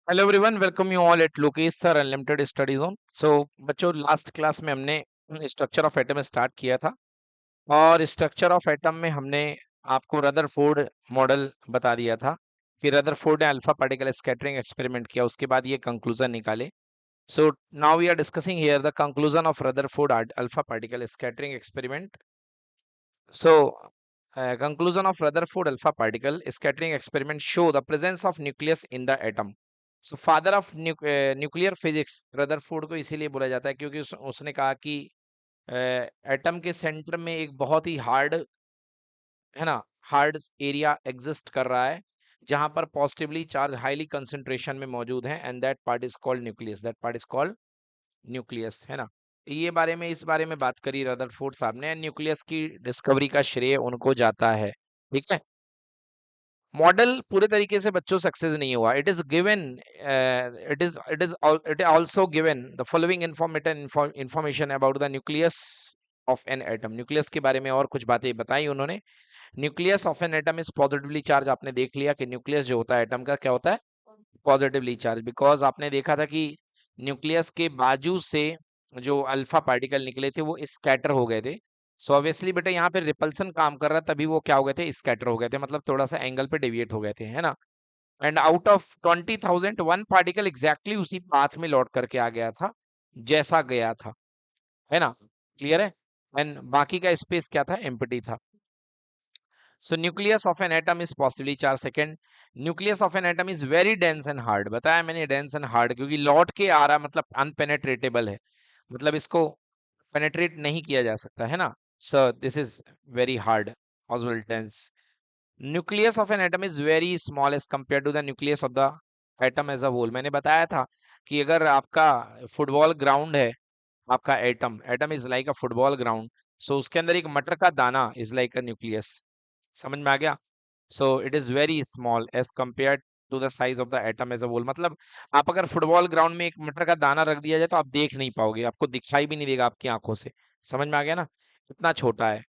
Hello everyone, welcome you all at Lokesh sir unlimited study zone. So बच्चों, last class में हमने structure of atom start किया था और स्ट्रक्चर ऑफ एटम में हमने आपको रदरफोर्ड मॉडल बता दिया था कि रदरफोर्ड ने अल्फा पार्टिकल स्कैटरिंग एक्सपेरिमेंट किया, उसके बाद ये कंक्लूजन निकाले। So now we are discussing here the conclusion of Rutherford alpha particle scattering experiment. So, conclusion of Rutherford alpha particle scattering experiment show the presence of nucleus in the atom. So, father of nuclear physics Rutherford को इसीलिए बोला जाता है क्योंकि उसने कहा कि atom के सेंटर में एक बहुत ही हार्ड, है ना, हार्ड एरिया एग्जिस्ट कर रहा है जहां पर पॉजिटिवली चार्ज हाईली कंसंट्रेशन में मौजूद है, and that part is called nucleus. That part is called nucleus, है ना। ये बारे में इस बारे में बात करी रदरफोर्ड साहब ने। न्यूक्लियस की डिस्कवरी का श्रेय उनको जाता है, ठीक है। मॉडल पूरे तरीके से बच्चों सक्सेस नहीं हुआ। It is given, it also given the following information about the nucleus of an atom. Nucleus के बारे में और कुछ बातें बताई उन्होंने। Nucleus of an atom is positively charge. आपने देख लिया कि न्यूक्लियस जो होता है एटम का क्या होता है, पॉजिटिवली चार्ज। बिकॉज आपने देखा था कि न्यूक्लियस के बाजू से जो अल्फा पार्टिकल निकले थे वो स्कैटर हो गए थे। सो ऑब्वियसली बेटा यहाँ पे रिपल्सन काम कर रहा, तभी वो क्या हो गए थे, स्कैटर हो गए थे, मतलब थोड़ा सा एंगल पे डेविएट हो गए थे, है ना। And out of 20,000 one particle exactly उसी पाथ में लौट करके आ गया था जैसा गया था, है ना। क्लियर है। एंड बाकी का स्पेस क्या था, एम्प्टी था। So nucleus of an atom is possibly चार second. Nucleus of an atom is very dense and hard. बताया मैंने, डेंस एंड हार्ड, क्योंकि लौट के आ रहा मतलब अनपेनेट्रेटेबल है, मतलब इसको पेनेट्रेट नहीं किया जा सकता, है ना। So this is very hard as well dense. Nucleus of an atom is very small as compared to the nucleus of the atom as a whole. मैंने बताया था कि अगर आपका फुटबॉल ग्राउंड है, आपका atom atom is like a football ground, so उसके अंदर एक मटर का दाना इज लाइक अ न्यूक्लियस। समझ में आ गया। So it is very small as compare to the size of the atom as a whole. मतलब आप अगर फुटबॉल ग्राउंड में एक मटर का दाना रख दिया जाए तो आप देख नहीं पाओगे, आपको दिखाई भी नहीं देगा आपकी आंखों से। समझ में आ गया ना, इतना छोटा है।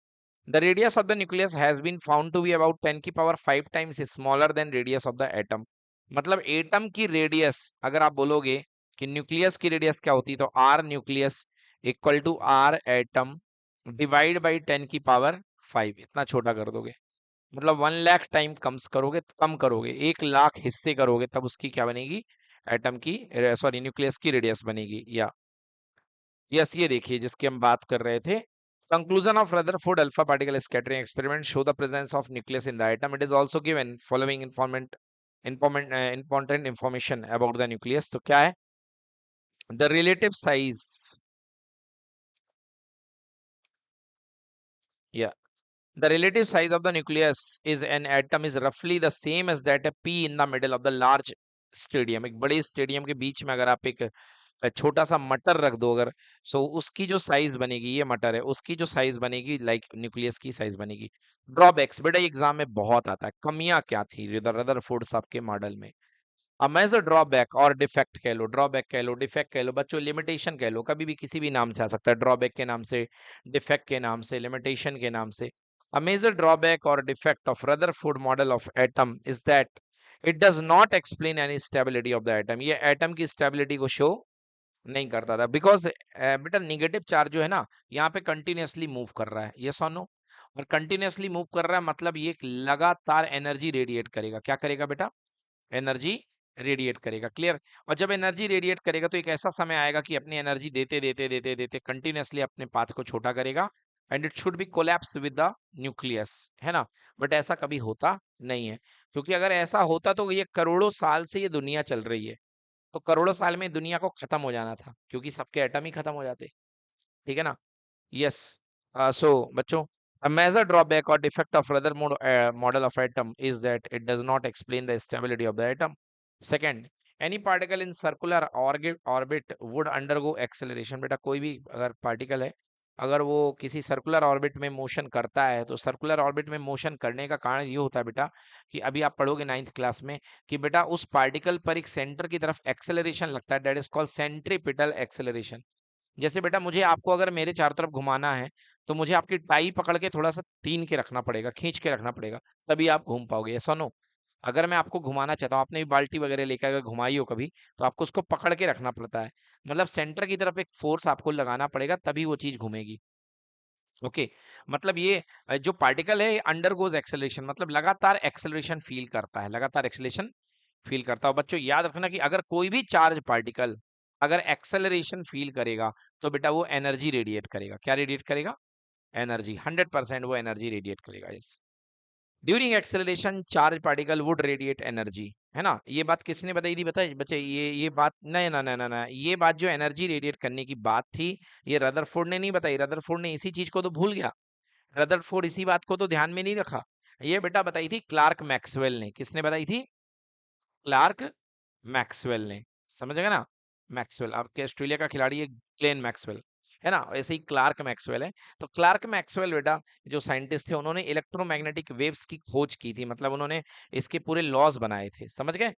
The radius of the nucleus has been found to be about 10 की power 5 times smaller than radius of the atom. मतलब एटम की रेडियस, अगर आप बोलोगे कि न्यूक्लियस की रेडियस क्या होती है, तो R nucleus equal to R atom divide by 10 की पावर 5, इतना छोटा कर दोगे। मतलब 1 लाख टाइम कम करोगे, 1 लाख हिस्से करोगे, तब उसकी क्या बनेगी, एटम की, सॉरी न्यूक्लियस की रेडियस बनेगी। या यस, ये देखिए जिसकी हम बात कर रहे थे। Conclusion of Rutherford alpha particle scattering experiment show the presence of nucleus in the atom. It is also given following important information about the nucleus. तो क्या है, द रिलेटिव साइज, या the relative size of the nucleus is an atom is roughly the same as that a pea in the middle of the large stadium। एक बड़े stadium के बीच में अगर आप एक छोटा सा मटर रख दो अगर, सो उसकी जो साइज बनेगी, ये मटर है, उसकी जो साइज बनेगी लाइक न्यूक्लियस की साइज बनेगी। ड्रॉबैक्स बेटा एग्जाम में बहुत आता है, कमियां क्या थी रदरफोर्ड साहब के मॉडल में। अब मेजर ड्रॉबैक और डिफेक्ट कह लो, ड्रॉबैक कह लो, डिफेक्ट कह लो, बच्चों लिमिटेशन कह लो, कभी भी किसी भी नाम से आ सकता है, ड्रॉबैक के नाम से, डिफेक्ट के नाम से, लिमिटेशन के नाम से। A major drawback or defect of Rutherford model of atom is that it does not explain any stability of the atom। ये एटम की स्टेबिलिटी को शो नहीं करता था, बिकॉज बेटा निगेटिव चार्ज जो है ना, यहाँ पे कंटिन्यूअसली मूव कर रहा है, ये सुनो। और कंटिन्यूअसली मूव कर रहा है मतलब ये लगातार एनर्जी रेडिएट करेगा। क्या करेगा बेटा, एनर्जी रेडिएट करेगा। क्लियर। और जब एनर्जी रेडिएट करेगा तो एक ऐसा समय आएगा कि अपनी एनर्जी देते देते देते देते कंटिन्यूअसली अपने पाथ को छोटा करेगा, and it should be collapse with the nucleus, है ना। बट ऐसा कभी होता नहीं है, क्योंकि अगर ऐसा होता तो ये करोड़ों साल से ये दुनिया चल रही है, तो करोड़ों साल में दुनिया को खत्म हो जाना था, क्योंकि सबके एटम ही खत्म हो जाते। ठीक है ना। यस। सो बच्चों, a major drawback or defect of rather model of atom is that it does not explain the stability of the atom. Second, any particle in circular orbit would undergo acceleration। बेटा कोई भी अगर particle है, अगर वो किसी circular orbit में motion करता है, तो सर्कुलर ऑर्बिट में मोशन करने का कारण ये होता है बेटा कि अभी आप पढ़ोगे 9th क्लास में कि बेटा उस पार्टिकल पर एक सेंटर की तरफ एक्सेलरेशन लगता है, that is called centripetal acceleration. जैसे बेटा मुझे आपको अगर मेरे चारों तरफ घुमाना है, तो मुझे आपकी टाई पकड़ के थोड़ा सा तीन के रखना पड़ेगा, खींच के रखना पड़ेगा, तभी आप घूम पाओगे, ऐसा नो। अगर मैं आपको घुमाना चाहता हूँ, आपने भी बाल्टी वगैरह लेकर अगर घुमाई हो कभी, तो आपको उसको पकड़ के रखना पड़ता है, मतलब सेंटर की तरफ एक फोर्स आपको लगाना पड़ेगा, तभी वो चीज घूमेगी। ओके, मतलब ये जो पार्टिकल है अंडर गोज एक्सेलरेशन, मतलब लगातार एक्सेलरेशन फील करता है, लगातार एक्सेलरेशन फील करता है। बच्चों याद रखना कि अगर कोई भी चार्ज पार्टिकल अगर एक्सेलरेशन फील करेगा, तो बेटा वो एनर्जी रेडिएट करेगा। क्या रेडिएट करेगा? एनर्जी। 100% वो एनर्जी रेडिएट करेगा। Yes, during acceleration charge particle would radiate energy, है ना। ये बात किसने बताई थी? बताइए बच्चे, ये बात नहीं, ना ना ना ना, ये बात जो एनर्जी रेडिएट करने की बात थी, ये रदरफोर्ड ने नहीं बताई। रदरफोर्ड ने इसी चीज को तो भूल गया, रदरफोर्ड इसी बात को तो ध्यान में नहीं रखा। ये बेटा बताई थी क्लार्क मैक्सवेल ने। किसने बताई थी? क्लार्क मैक्सवेल ने। समझ गए ना? मैक्सवेल आपके ऑस्ट्रेलिया का खिलाड़ी है, ग्लेन मैक्सवेल, है ना, ऐसे ही क्लार्क मैक्सवेल है। तो क्लार्क मैक्सवेल बेटा जो साइंटिस्ट थे, उन्होंने इलेक्ट्रोमैग्नेटिक वेव्स की खोज की थी, मतलब उन्होंने इसके पूरे लॉज बनाए थे। समझ गए?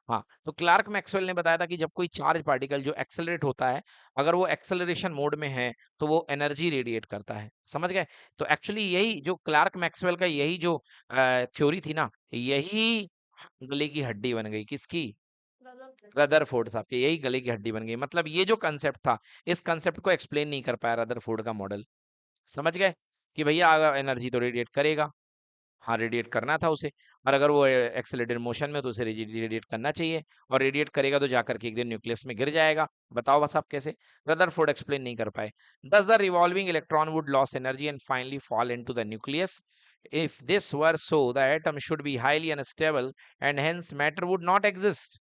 हाँ, तो क्लार्क मैक्सवेल ने बताया था कि जब कोई चार्ज पार्टिकल जो एक्सेलरेट होता है, अगर वो एक्सेलरेशन मोड में है, तो वो एनर्जी रेडिएट करता है। समझ गए? तो एक्चुअली यही जो क्लार्क मैक्सवेल का यही जो थ्योरी थी ना, यही गले की हड्डी बन गई। किसकी? रदरफोर्ड साहब की। यही गले की हड्डी बन गई। मतलब ये जो कंसेप्ट था, इस कंसेप्ट को एक्सप्लेन नहीं कर पाया रदरफोर्ड का मॉडल। समझ गए कि भैया एनर्जी तो रेडिएट करेगा, हाँ रेडिएट करना था उसे, और अगर वो एक्सेलरेटेड मोशन में, तो उसे रेडिएट करना चाहिए, और रेडिएट करेगा तो जाकर के एक दिन न्यूक्लियस में गिर जाएगा। बताओ बस आप कैसे? रदरफोर्ड एक्सप्लेन नहीं कर पाए। Thus the revolving electron would lose energy and finally fall into the nucleus. If this were so the atom should be highly unstable and hence matter would not exist,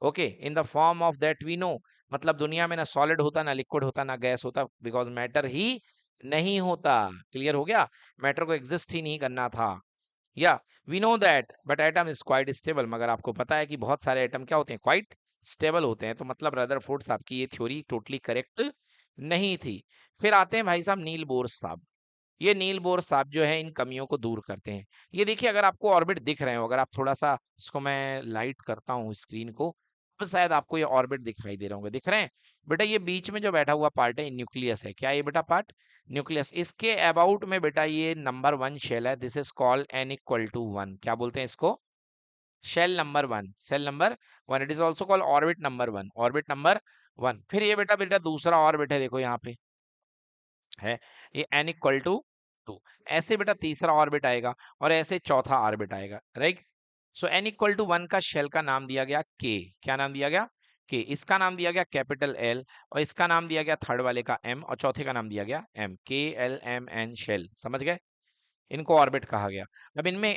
okay, in the form of that we know. मतलब दुनिया में ना solid होता, ना liquid होता, ना gas होता, because matter ही नहीं होता। क्लियर हो गया? मैटर को एग्जिस्ट ही नहीं करना था। या we know that but atom is quite stable, मगर आपको पता है कि बहुत सारे एटम क्या होते हैं? क्वाइट स्टेबल होते हैं। तो मतलब रदरफोर्ड साहब की ये थ्योरी टोटली करेक्ट नहीं थी। फिर आते हैं भाई साहब नील बोर साहब। ये नील बोर साहब जो है इन कमियों को दूर करते हैं। ये देखिए, अगर आपको ऑर्बिट दिख रहे हो, अगर आप थोड़ा सा इसको मैं लाइट करता हूँ स्क्रीन को, तो शायद आपको ये ऑर्बिट दिखाई दे रहे होंगे। दिख रहे हैं? बेटा ये बीच में जो बैठा हुआ पार्ट है न्यूक्लियस है। क्या ये बेटा पार्ट? न्यूक्लियस। इसके अबाउट में बेटा ये नंबर 1 शेल है। This is called n=1। क्या बोलते हैं इसको? Shell number 1, shell number 1। It is also called orbit number 1, orbit number 1। फिर ये बेटा बेटा दूसरा ऑर्बिट है, देखो यहाँ पे है, ये n=2। ऐसे बेटा तीसरा ऑर्बिट आएगा, और ऐसे चौथा ऑर्बिट आएगा, राइट। सो n=1 का शेल का नाम दिया गया के। क्या नाम दिया गया? के। इसका नाम दिया गया कैपिटल एल, और इसका नाम दिया गया थर्ड वाले का एम, और चौथे का नाम दिया गया एम। KLMN shell. समझ गए? इनको ऑर्बिट कहा गया। अब इनमें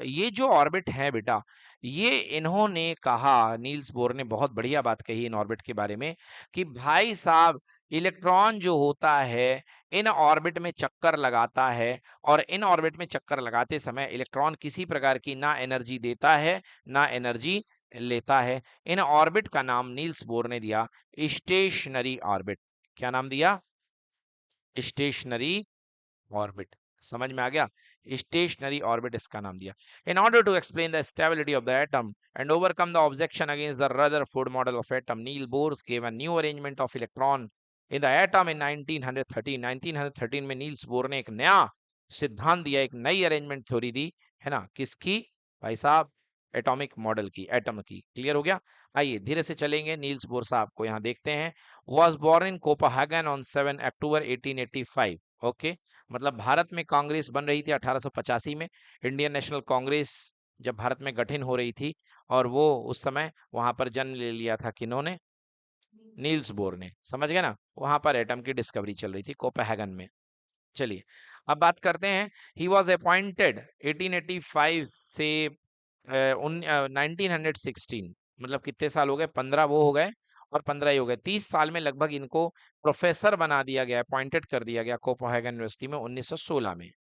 ये जो ऑर्बिट है बेटा, ये इन्होंने कहा, नील्स बोर ने बहुत बढ़िया बात कही इन ऑर्बिट के बारे में, कि भाई साहब इलेक्ट्रॉन जो होता है इन ऑर्बिट में चक्कर लगाता है, और इन ऑर्बिट में चक्कर लगाते समय इलेक्ट्रॉन किसी प्रकार की ना एनर्जी देता है, ना एनर्जी लेता है। इन ऑर्बिट का नाम नील्स बोर ने दिया स्टेशनरी ऑर्बिट। क्या नाम दिया? Stationary orbit. समझ में आ गया? स्टेशनरी ऑर्बिट इसका नाम दिया। In order to explain the stability of the atom and overcome the objection against the Rutherford model of atom, Niels Bohr gave a new arrangement of electron in the atom in 1913। 1913 में Niels Bohr ने एक नया सिद्धांत दिया, एक नई arrangement theory दी, है ना, किसकी भाई साहब? एटॉमिक मॉडल की, एटम की। क्लियर हो गया? आइए धीरे से चलेंगे नील्स बोर साहब को यहाँ देखते हैं। was born in Copenhagen on 7 October 1885। Okay, मतलब भारत में कांग्रेस बन रही थी 1885 में, इंडियन नेशनल कांग्रेस जब भारत में गठन हो रही थी, और वो उस समय वहां पर जन्म ले लिया था किन्होंने? नील्स बोर ने। समझ गए ना? वहां पर एटम की डिस्कवरी चल रही थी कोपेहागन में। चलिए अब बात करते हैं। ही वॉज अपॉइंटेड 1885 से 1916, मतलब कितने साल हो गए? 15 वो हो गए, और 15 ही हो गए, 30 साल में लगभग इनको प्रोफेसर बना दिया गया, अपॉइंटेड कर दिया गया कोपेहागन यूनिवर्सिटी में 1916 में।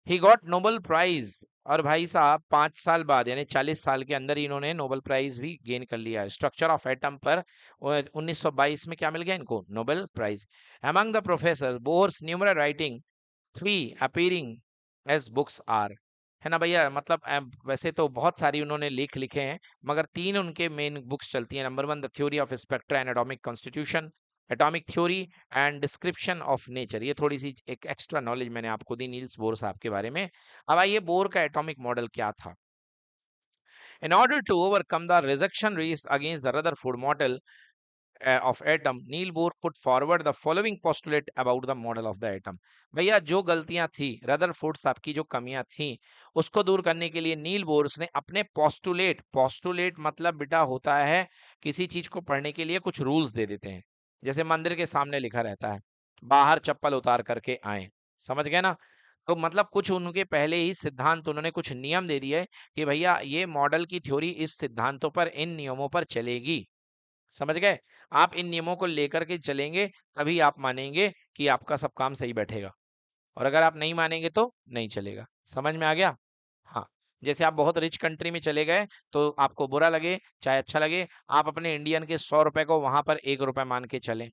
ही गॉट नोबेल प्राइज, और भाई साहब 5 साल बाद यानी 40 साल के अंदर ही इन्होंने नोबेल प्राइज भी गेन कर लिया है। स्ट्रक्चर ऑफ एटम पर 1922 में क्या मिल गया इनको? Nobel prize. Among the professor Bohr's numeral writing 3 appearing as books are, है ना भैया, मतलब वैसे तो बहुत सारी उन्होंने लेख लिखे हैं, मगर 3 उनके मेन बुक्स चलती हैं। Number 1 the theory of spectra and atomic constitution, atomic theory and description of nature. ये थोड़ी सी एक एक्स्ट्रा नॉलेज मैंने आपको दी नील्स बोर साहब के बारे में। अब आइए बोर का एटॉमिक मॉडल क्या था। In order to overcome the rejection race against the Rutherford model of atom, Neil Bohr put forward the following postulate about the model of the atom. भैया जो गलतियां थी रदरफोर्ड साहब की, जो कमियां थी, उसको दूर करने के लिए नील बोर्स ने अपने पोस्टुलेट मतलब बेटा होता है किसी चीज को पढ़ने के लिए कुछ रूल्स दे देते हैं। जैसे मंदिर के सामने लिखा रहता है बाहर चप्पल उतार करके आए, समझ गए ना? तो मतलब कुछ उनके पहले ही सिद्धांत, उन्होंने कुछ नियम दे दिए कि भैया ये मॉडल की थ्योरी इस सिद्धांतों पर, इन नियमों पर चलेगी, समझ गए? आप इन नियमों को लेकर के चलेंगे तभी आप मानेंगे कि आपका सब काम सही बैठेगा, और अगर आप नहीं मानेंगे तो नहीं चलेगा। समझ में आ गया? हाँ। जैसे आप बहुत रिच कंट्री में चले गए तो आपको बुरा लगे चाहे अच्छा लगे, आप अपने इंडियन के 100 रुपए को वहां पर 1 रुपए मान के चलें।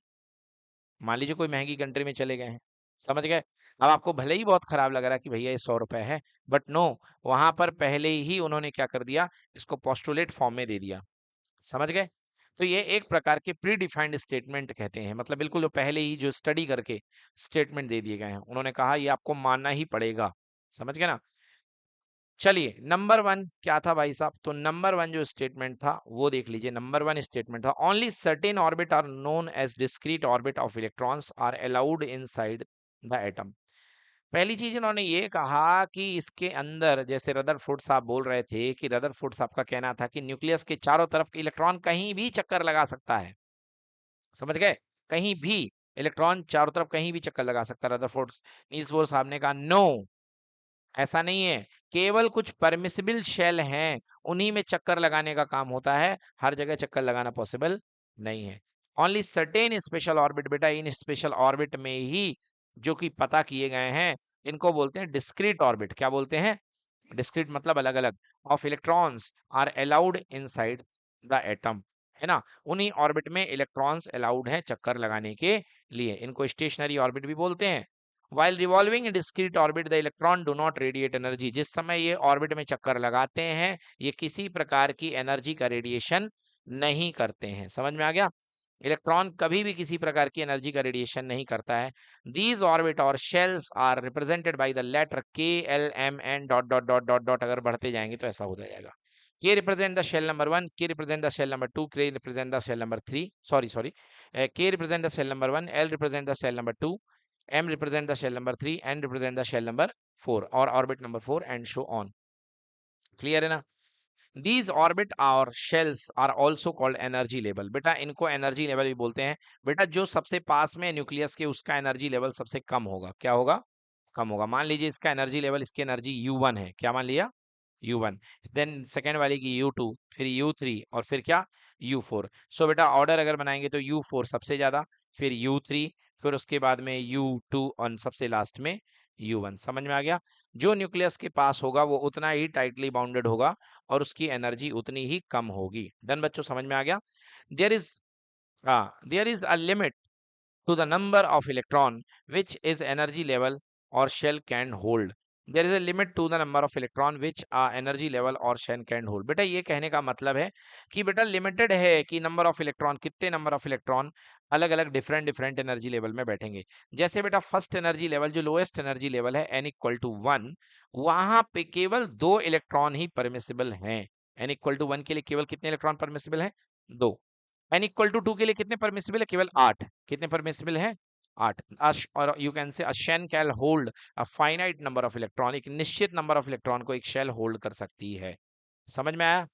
मान लीजिए कोई महंगी कंट्री में चले गए हैं, समझ गए? अब आपको भले ही बहुत खराब लग रहा है कि भैया ये 100 रुपए है, बट नो, वहां पर पहले ही उन्होंने क्या कर दिया, इसको पोस्टुलेट फॉर्म में दे दिया, समझ गए? तो ये एक प्रकार के प्री डिफाइंड स्टेटमेंट कहते हैं, मतलब बिल्कुल वो पहले ही जो स्टडी करके स्टेटमेंट दे दिए गए हैं, उन्होंने कहा ये आपको मानना ही पड़ेगा, समझ गए ना? चलिए नंबर वन क्या था भाई साहब, तो नंबर वन जो स्टेटमेंट था वो देख लीजिए। नंबर वन स्टेटमेंट था only certain orbit are known as discrete orbit of electrons are allowed inside the atom. पहली चीज इन्होंने ये कहा कि इसके अंदर, जैसे रदरफोर्ड साहब बोल रहे थे कि रदरफोर्ड साहब का कहना था कि न्यूक्लियस के चारों तरफ इलेक्ट्रॉन कहीं भी चक्कर लगा सकता है, समझ गए? कहीं भी इलेक्ट्रॉन चारों तरफ कहीं भी चक्कर लगा सकता है। रदरफोर्ड नील्स बोर साहब ने कहा नो, ऐसा नहीं है, केवल कुछ परमिसिबल शेल हैं उन्हीं में चक्कर लगाने का काम होता है, हर जगह चक्कर लगाना पॉसिबल नहीं है। ओनली सर्टेन स्पेशल ऑर्बिट, बेटा इन स्पेशल ऑर्बिट में ही जो कि पता किए गए हैं, इनको बोलते हैं डिस्क्रीट ऑर्बिट। क्या बोलते हैं? डिस्क्रीट मतलब अलग अलग, of electrons are allowed inside the atom, है ना? उन्हीं ऑर्बिट में इलेक्ट्रॉन्स अलाउड हैं चक्कर लगाने के लिए, इनको स्टेशनरी ऑर्बिट भी बोलते हैं। While revolving in discrete orbit, the electron do not radiate energy. जिस समय ये ऑर्बिट में चक्कर लगाते हैं, ये किसी प्रकार की एनर्जी का रेडिएशन नहीं करते हैं। समझ में आ गया? इलेक्ट्रॉन कभी भी किसी प्रकार की एनर्जी का रेडिएशन नहीं करता है। These orbit और shells are represented by the letter K, L, M, N dot dot dot dot dot, अगर बढ़ते जाएंगे तो ऐसा हो जाएगा। K represent the shell number 1, K represent the shell number 2, K represent the shell number 3, sorry, K represent the shell number 1, L represent the shell number 2, M represent the shell number 3, N represent the shell number 4 or orbit number 4 and so on. Clear है ना? These orbit और shells are also called energy level. बेटा इनको energy level भी बोलते हैं। बेटा जो सबसे पास में न्यूक्लियस के उसका energy level सबसे कम होगा, क्या होगा? कम होगा। मान लीजिए इसका energy level, इसकी energy U1 है, क्या मान लिया? U1। देन सेकेंड वाले की U2, फिर U3 और फिर क्या? U4। सो बेटा ऑर्डर अगर बनाएंगे तो U4 सबसे ज्यादा, फिर U3, फिर उसके बाद में U2 और सबसे लास्ट में U1। समझ में आ गया? जो न्यूक्लियस के पास होगा वो उतना ही टाइटली बाउंडेड होगा और उसकी एनर्जी उतनी ही कम होगी। डन बच्चों, समझ में आ गया? There is there is a limit to the number of electron which is energy level or shell can hold. There is a limit to the number of electron which energy level or shell can hold. बेटा ये कहने का मतलब है कि बेटा limited है कि नंबर ऑफ इलेक्ट्रॉन, कितने नंबर ऑफ इलेक्ट्रॉन अलग अलग डिफरेंट डिफरेंट एनर्जी लेवल में बैठेंगे। जैसे बेटा फर्स्ट एनर्जी लेवल जो लोएस्ट एनर्जी लेवल है n=1, वहां पे केवल 2 इलेक्ट्रॉन ही परमिसिबल हैं। n=1 के लिए केवल कितने इलेक्ट्रॉन परमिसिबल हैं? 2। n=2 के लिए कितने परमिसिबल है? केवल 8। कितने परमिसिबल है? 8। और you can say a shell can hold a finite number of electron, एक निश्चित नंबर ऑफ इलेक्ट्रॉन को एक शेल होल्ड कर सकती है। समझ में आया?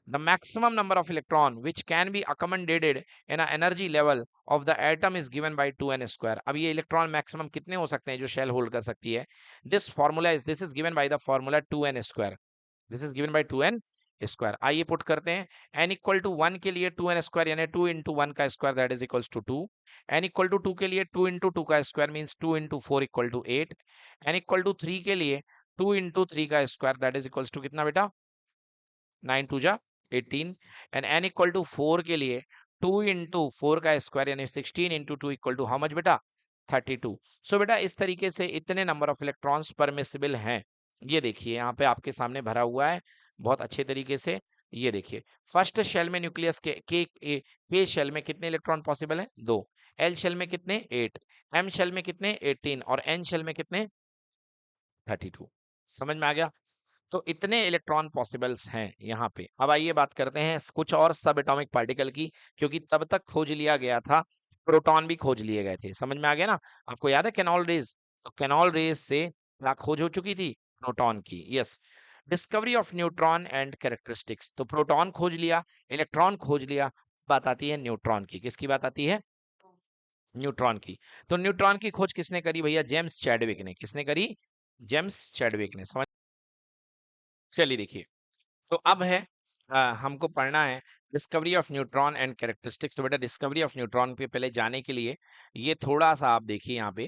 The maximum number of electron which can be accommodated in a energy level of the atom is given by 2n²। अब ये इलेक्ट्रॉन मैक्सिमम कितने हो सकते हैं जो शेल होल्ड कर सकती है? This is given by the formula 2n²। This is given by 2n square. आइए पुट करते हैं। n=1 के लिए 2n² यानी 2 into 1 का square that is equals to 2। n=2 के लिए 2 into 2 का square means 2 into 4 equal to 8। n=3 के लिए 2 into 3 का square that is equals to कितना बेटा? 9 2 जा 18। एंड n=4 के लिए 2 into 4 का स्क्वायर यानी 16 into 2 equal to how much बेटा? 32। सो बेटा इस तरीके से इतने नंबर ऑफ इलेक्ट्रॉन्स परमिसिबल हैं। ये देखिए यहाँ पे आपके सामने भरा हुआ है बहुत अच्छे तरीके से। ये देखिए फर्स्ट शेल में न्यूक्लियस के शेल में कितने इलेक्ट्रॉन पॉसिबल है? 2। एल शेल में कितने? 8। एम शेल में कितने? 18। और एन शेल में कितने? 32। समझ में आ गया? तो इतने इलेक्ट्रॉन पॉसिबल्स हैं यहाँ पे। अब आइए बात करते हैं कुछ और सब एटॉमिक पार्टिकल की, क्योंकि तब तक खोज लिया गया था, प्रोटॉन भी खोज लिए गए थे। समझ में आ गया ना? आपको याद है कैनॉल रेज? तो कैनॉल रेज से क्या खोज हो चुकी थी? प्रोटॉन की। Yes. Discovery of neutron and characteristics, तो प्रोटॉन खोज लिया, इलेक्ट्रॉन खोज लिया, बात आती है न्यूट्रॉन की। किसकी बात आती है? न्यूट्रॉन की। तो न्यूट्रॉन की खोज किसने करी भैया? जेम्स चैडविक ने। किसने करी? जेम्स चैडविक ने। समझ? चलिए देखिए, तो अब है हमको पढ़ना है discovery of neutron and characteristics. तो बेटा डिस्कवरी ऑफ न्यूट्रॉन पे पहले जाने के लिए ये थोड़ा सा आप देखिए यहाँ पे,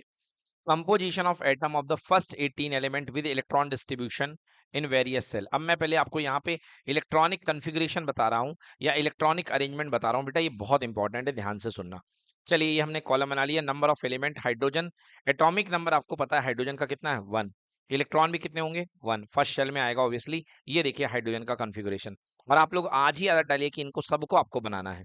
composition of atom of the first 18 element with electron distribution in various shell. अब मैं पहले आपको यहाँ पे इलेक्ट्रॉनिक कन्फिग्रेशन बता रहा हूँ या इलेक्ट्रॉनिक अरेंजमेंट बता रहा हूँ। बेटा ये बहुत इंपॉर्टेंट है, ध्यान से सुनना। चलिए ये हमने कॉलम बना लिया। Number of element hydrogen, atomic number आपको पता है हाइड्रोजन का कितना है? 1। इलेक्ट्रॉन भी कितने होंगे? 1। फर्स्ट शेल में आएगा ऑब्वियसली। ये देखिए हाइड्रोजन का कॉन्फ़िगरेशन। और आप लोग आज ही आदत डालिए कि इनको सबको आपको बनाना है,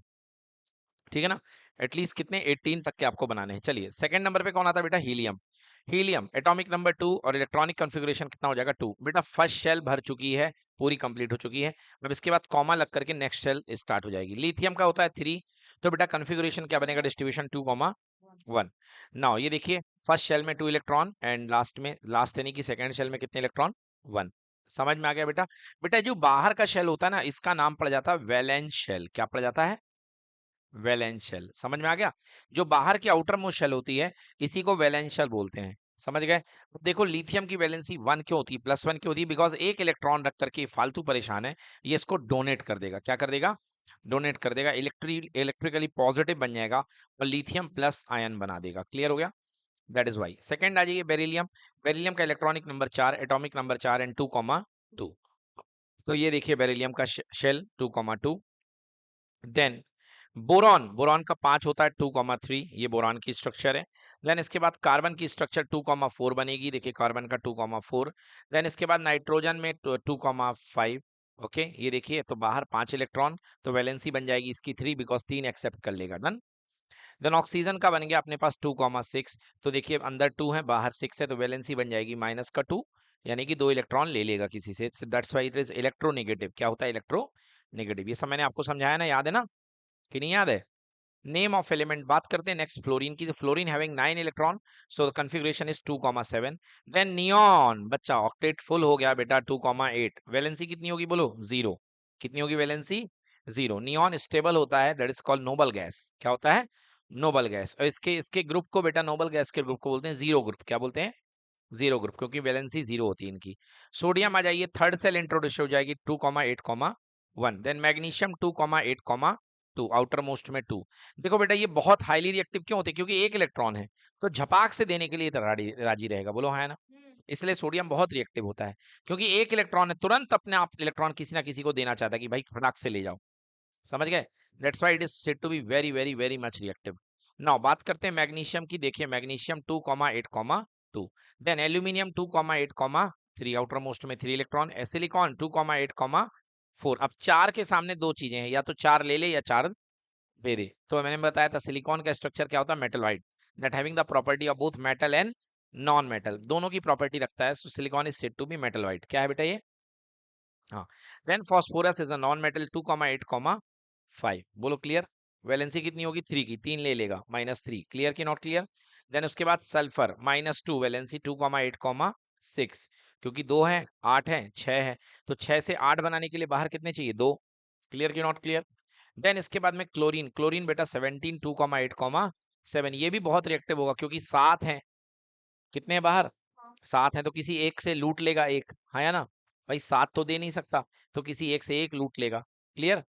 ठीक है ना? एटलीस्ट कितने? 18 तक के आपको बनाने हैं। चलिए सेकंड नंबर पे कौन आता है बेटा? हीलियम। हीलियम एटॉमिक नंबर 2 और इलेक्ट्रॉनिक कॉन्फ़िगरेशन कितना हो जाएगा? 2। बेटा फर्स्ट शेल भर चुकी है, पूरी कंप्लीट हो चुकी है। अब इसके बाद कॉमा लग करके नेक्स्ट शेल स्टार्ट हो जाएगी। लिथियम का होता है 3, तो बेटा कॉन्फ़िगरेशन क्या बनेगा? डिस्ट्रीब्यूशन 2, 1। नाउ ये देखिए फर्स्ट शेल में 2 इलेक्ट्रॉन एंड लास्ट में, लास्ट यानी कि सेकंड शेल में कितने इलेक्ट्रॉन? 1। समझ में आ गया बेटा? बेटा जो बाहर का शेल होता है ना, इसका नाम पड़ जाता है वैलेंस शेल। क्या पड़ जाता है? Valence shell. समझ में आ गया? जो बाहर की आउटर मोस्ट शेल होती है, इसी को वैलेंस शेल बोलते हैं। समझ गए? अब देखो लिथियम की वैलेंसी 1 क्यों होती है, +1 क्यों होती है? बिकॉज एक इलेक्ट्रॉन रख करके फालतू परेशान है, ये इसको डोनेट कर देगा। क्या कर देगा? डोनेट कर देगा, इलेक्ट्रिकली पॉजिटिव बन जाएगा और लिथियम प्लस आयन बना देगा। क्लियर हो गया? That is why. सेकंड आ जाइए बेरिलियम। बेरिलियम का electronic number 4, atomic number 4 and 2, 2। तो ये देखिए बेरिलियम का शेल 2, 2। देन बोरॉन, बोरॉन का 5 होता है 2, 3। ये बोरॉन की स्ट्रक्चर है। देन इसके बाद कार्बन की स्ट्रक्चर 2, 4 बनेगी। देखिए कार्बन का 2, 4। देन इसके बाद नाइट्रोजन में 2, 5। ओके ये देखिए, तो बाहर 5 इलेक्ट्रॉन, तो वैलेंसी बन जाएगी इसकी 3, बिकॉज 3 एक्सेप्ट कर लेगा। डन। देन ऑक्सीजन का बन गया अपने पास 2, 6। तो देखिए अंदर 2 है, बाहर 6 है, तो वैलेंसी बन जाएगी -2, यानी कि 2 इलेक्ट्रॉन ले लेगा किसी से। That's why it is electronegative. क्या होता है? इलेक्ट्रोनेगेटिव। ये सब मैंने आपको समझाया ना, याद है ना कि नहीं याद है? नेम ऑफ एलिमेंट बात करते हैं नेक्स्ट फ्लोरीन की। तो fluorine having 9 electron, so the configuration is 2, 7। Then neon, बच्चा ऑक्टेट फुल हो गया बेटा 2, 8। वैलेंसी कितनी होगी बोलो? 0। कितनी होगी वैलेंसी? 0। नियॉन स्टेबल होता है, that is called noble gas. क्या होता है? Noble gas. और इसके इसके ग्रुप को बेटा, नोबल गैस के ग्रुप को बोलते हैं जीरो ग्रुप। क्या बोलते हैं? जीरो ग्रुप, क्योंकि वैलेंसी 0 होती है इनकी। सोडियम आ जाइए, थर्ड सेल इंट्रोड्यूस हो जाएगी 2, 8, 1। देन मैग्नीशियम 2, 8, 2, आउटर मोस्ट में 2। देखो बेटा ये बहुत हाईली रिएक्टिव क्यों होते हैं? क्योंकि एक इलेक्ट्रॉन है, तो झपाक से देने के लिए तो राजी राजी रहेगा। बोलो है ना? इसलिए सोडियम बहुत रिएक्टिव होता है, क्योंकि एक इलेक्ट्रॉन है, तुरंत अपने आप इलेक्ट्रॉन किसी ना किसी को देना चाहता है कि भाई फटाक से ले जाओ। समझ गए? That's why it is said to be very very very much reactive. Now बात करते हैं मैग्नीशियम की। देखिए magnesium 2, 8, 2। Then aluminium 2, 8, 3, outermost में 3 इलेक्ट्रॉन। सिलिकॉन 2, 8, 4। अब 4 के सामने दो चीजें हैं, या तो 4 ले ले या 4 दे दे। तो मैंने बताया था सिलिकॉन का स्ट्रक्चर क्या होता है? Metalloid, that having the property of both metal and non metal, दोनों की प्रॉपर्टी रखता है। So silicon is said to be metalloid. क्या है बेटा ये? हाँ। Then phosphorus is a non metal 2, 8, 5। बोलो क्लियर? वैलेंसी कितनी होगी? 3 की, 3 ले लेगा, -3। क्लियर की नॉट क्लियर? देन उसके बाद सल्फर -2, वैलेंसी 2, 8, 6। क्योंकि 2 है, 8 है, 6 है, तो 6 से 8 बनाने के लिए बाहर कितने चाहिए? 2। क्लियर की नॉट क्लियर? देन इसके बाद में क्लोरीन, क्लोरीन बेटा 17, 2, 8, 7। ये भी बहुत रिएक्टिव होगा, क्योंकि 7 है, कितने हैं बाहर? 7 है, तो किसी एक से लूट लेगा एक, हाँ या ना? भाई 7 तो दे नहीं सकता, तो किसी एक से एक लूट लेगा। क्लियर?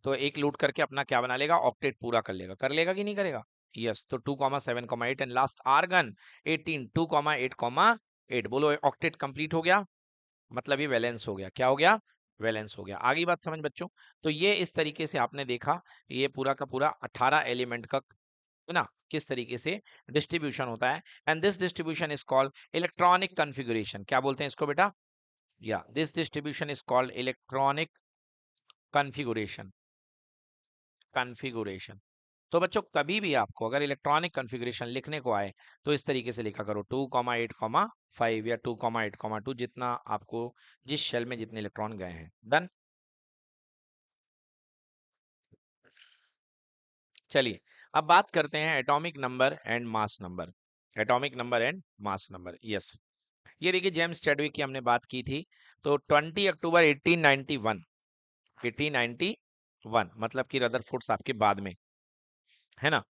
तो एक लूट करके अपना क्या बना लेगा? ऑक्टेट पूरा कर लेगा। कर लेगा कि नहीं करेगा? यस। तो 2, 7, 8 एंड लास्ट आर्गन 18, 2, 8, 8। बोलो ऑक्टेट कंप्लीट हो गया, मतलब ये वैलेंस हो गया। क्या हो गया? वैलेंस हो गया। आगे बात समझ बच्चों? तो ये इस तरीके से आपने देखा, ये पूरा का पूरा 18 एलिमेंट का, है ना, किस तरीके से डिस्ट्रीब्यूशन होता है। And this distribution is called electronic configuration. क्या बोलते हैं इसको बेटा? या this distribution is called electronic configuration. Configuration. तो बच्चों कभी भी आपको अगर इलेक्ट्रॉनिक कॉन्फ़िगरेशन लिखने को आए तो इस तरीके से लिखा करो 2,8,5 या 2,8,2, जितना आपको जिस शेल में जितने इलेक्ट्रॉन गए हैं। डन। चलिए अब बात करते हैं atomic number and mass number. Atomic number and mass number, yes. ये देखिए जेम्स चैडविक की हमने बात की थी। तो 20 अक्टूबर 1891, 1891 मतलब कि रदरफोर्ड साहब के बाद में, है ना।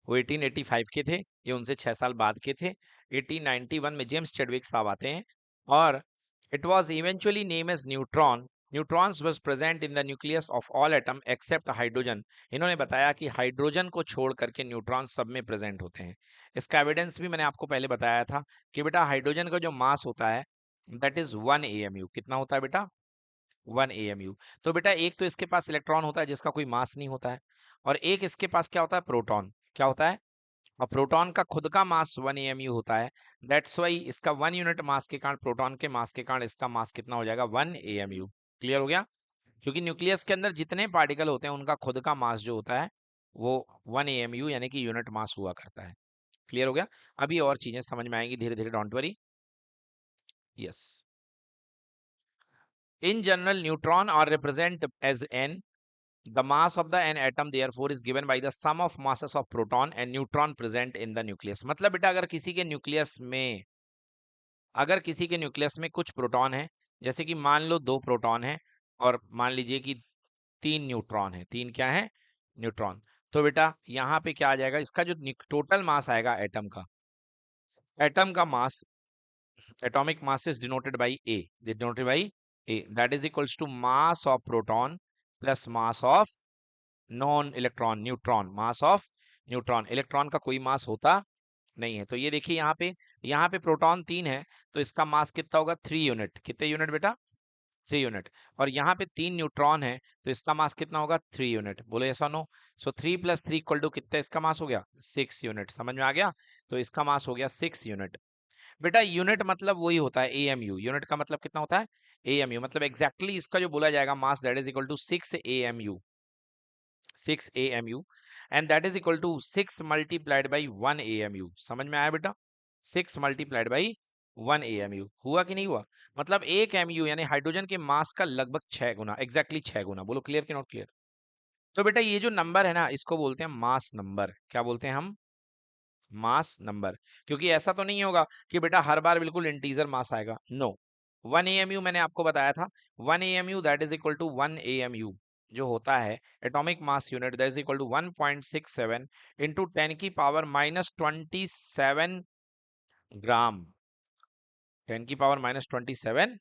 वो 1885 के थे, ये उनसे 6 साल बाद के थे। 1891 में जेम्स चैडविक साहब आते हैं और it was eventually name as neutron. Neutrons was present in the nucleus of all atom except hydrogen. इन्होंने बताया कि हाइड्रोजन को छोड़ करके न्यूट्रॉन सब में प्रेजेंट होते हैं। इसका एविडेंस भी मैंने आपको पहले बताया था कि बेटा हाइड्रोजन का जो मास होता है दैट इज 1 एएमयू। कितना होता है बेटा? 1 एएमयू। तो बेटा एक तो इसके पास इलेक्ट्रॉन होता है जिसका कोई मास नहीं होता है, और एक इसके पास क्या होता है? प्रोटॉन। क्या होता है? और प्रोटॉन का खुद का मास 1 एएमयू होता है। दैट्स वाई इसका 1 यूनिट मास के कारण, प्रोटॉन के मास के कारण इसका मास कितना हो जाएगा? 1 एएमयू। क्लियर हो गया? क्योंकि न्यूक्लियस के अंदर जितने पार्टिकल होते हैं उनका खुद का मास जो होता है वो 1 एएमयू यानी कि यूनिट मास हुआ करता है। क्लियर हो गया? अभी और चीजें समझ में आएंगी धीरे धीरे, don't worry. Yes. In general neutron are represent as n. The mass of the n atom therefore is given by the sum of masses of proton and neutron present in the nucleus. मतलब बेटा अगर किसी के nucleus में कुछ proton है, जैसे कि मान लो 2 प्रोटॉन है और मान लीजिए कि 3 न्यूट्रॉन है। 3 क्या है? न्यूट्रॉन। तो बेटा यहाँ पे क्या आ जाएगा? इसका जो टोटल मास आएगा एटम का, एटम का mass, atomic mass is denoted by A, denoted by A, that is equals to mass of proton plus mass of non electron, neutron, mass of neutron. Electron का कोई मास होता नहीं है। तो ये देखिए यहाँ पे प्रोटॉन 3 है तो इसका मास कितना होगा? 3 यूनिट। कितने यूनिट बेटा? 3 यूनिट। और यहाँ पे 3 न्यूट्रॉन है तो इसका मास कितना होगा? 3 यूनिट। बोलो ऐसा नो। सो 3 + 3 = कितना इसका मास हो गया? 6 यूनिट। समझ में आ गया? तो इसका मास हो गया 6 यूनिट। बेटा यूनिट मतलब वही होता है एएमयू। यूनिट का मतलब कितना होता है? एएमयू। मतलब एग्जैक्टली इसका जो बोला जाएगा mass that is equal to 6 AMU, 6 AMU, and that is equal to 6 multiplied by 1 AMU। समझ में आया बेटा? 6 multiplied by 1 AMU। हुआ कि नहीं हुआ? मतलब 1 MU यानी हाइड्रोजन के मास का लगभग 6 गुना, एग्जैक्टली 6 गुना। बोलो क्लियर कि नॉट क्लियर? तो बेटा ये जो नंबर है ना इसको बोलते हैं मास नंबर। क्या बोलते हैं हम? Mass number. क्योंकि ऐसा तो नहीं होगा कि बेटा हर बार बिल्कुल इंटीजर मास आएगा, नो। 1 एएमयू मैंने आपको बताया था, 1 AMU that is equal to 1 AMU जो होता है atomic mass unit, that is equal to 1.67 into 10 की पावर -27 ग्राम। 10 की पावर -27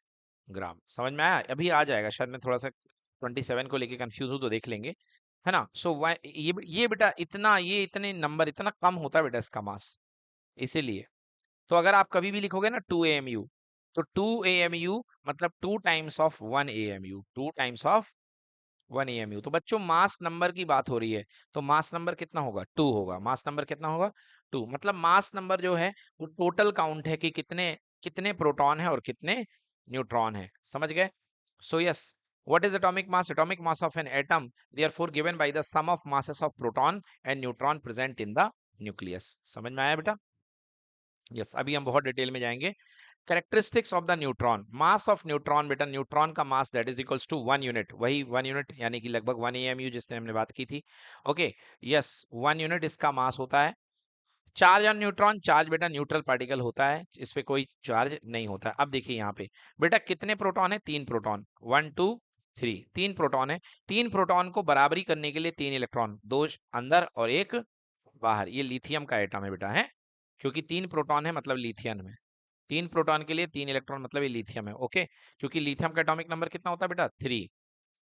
ग्राम। समझ में आया? अभी आ जाएगा शायद, मैं थोड़ा सा 27 को लेके कंफ्यूज हूँ तो देख लेंगे, है ना। सो ये बेटा इतना, ये इतने नंबर इतना कम होता है बेटा इसका मास, इसीलिए। तो अगर आप कभी भी लिखोगे ना 2 AMU, तो 2 AMU मतलब 2 times of 1 AMU, 2 times of 1 AMU। तो बच्चों मास नंबर की बात हो रही है तो मास नंबर कितना होगा? 2 होगा। मास नंबर कितना होगा? 2। मतलब मास नंबर जो है वो टोटल काउंट है कि कितने कितने प्रोटॉन है और कितने न्यूट्रॉन है। समझ गए? So yes, what is atomic mass? Atomic mass of an atom therefore given by the sum of masses of proton and neutron present in the nucleus। समझ में आया बेटा? यस। अभी हम बहुत डिटेल में जाएंगे। Characteristics of the neutron. Mass of neutron बेटा, न्यूट्रॉन का mass that is equals to 1 unit, वही 1 यूनिट यानी कि लगभग 1 एएमयू जिसने हमने बात की थी। ओके यस, 1 यूनिट इसका मास होता है। चार्ज ऑन न्यूट्रॉन, चार्ज बेटा न्यूट्रल पार्टिकल होता है, इस पे कोई चार्ज नहीं होता है। अब देखिए यहाँ पे बेटा कितने प्रोटॉन है? 3 प्रोटॉन, 1 2 3, 3 प्रोटॉन है। 3 प्रोटॉन को बराबरी करने के लिए 3 इलेक्ट्रॉन, 2 अंदर और 1 बाहर। ये लिथियम का एटम है बेटा, है। क्योंकि 3 प्रोटॉन है मतलब लिथियम में, 3 प्रोटॉन के लिए 3 इलेक्ट्रॉन मतलब ये लिथियम है। ओके, क्योंकि लिथियम का एटॉमिक नंबर कितना होता है बेटा? 3।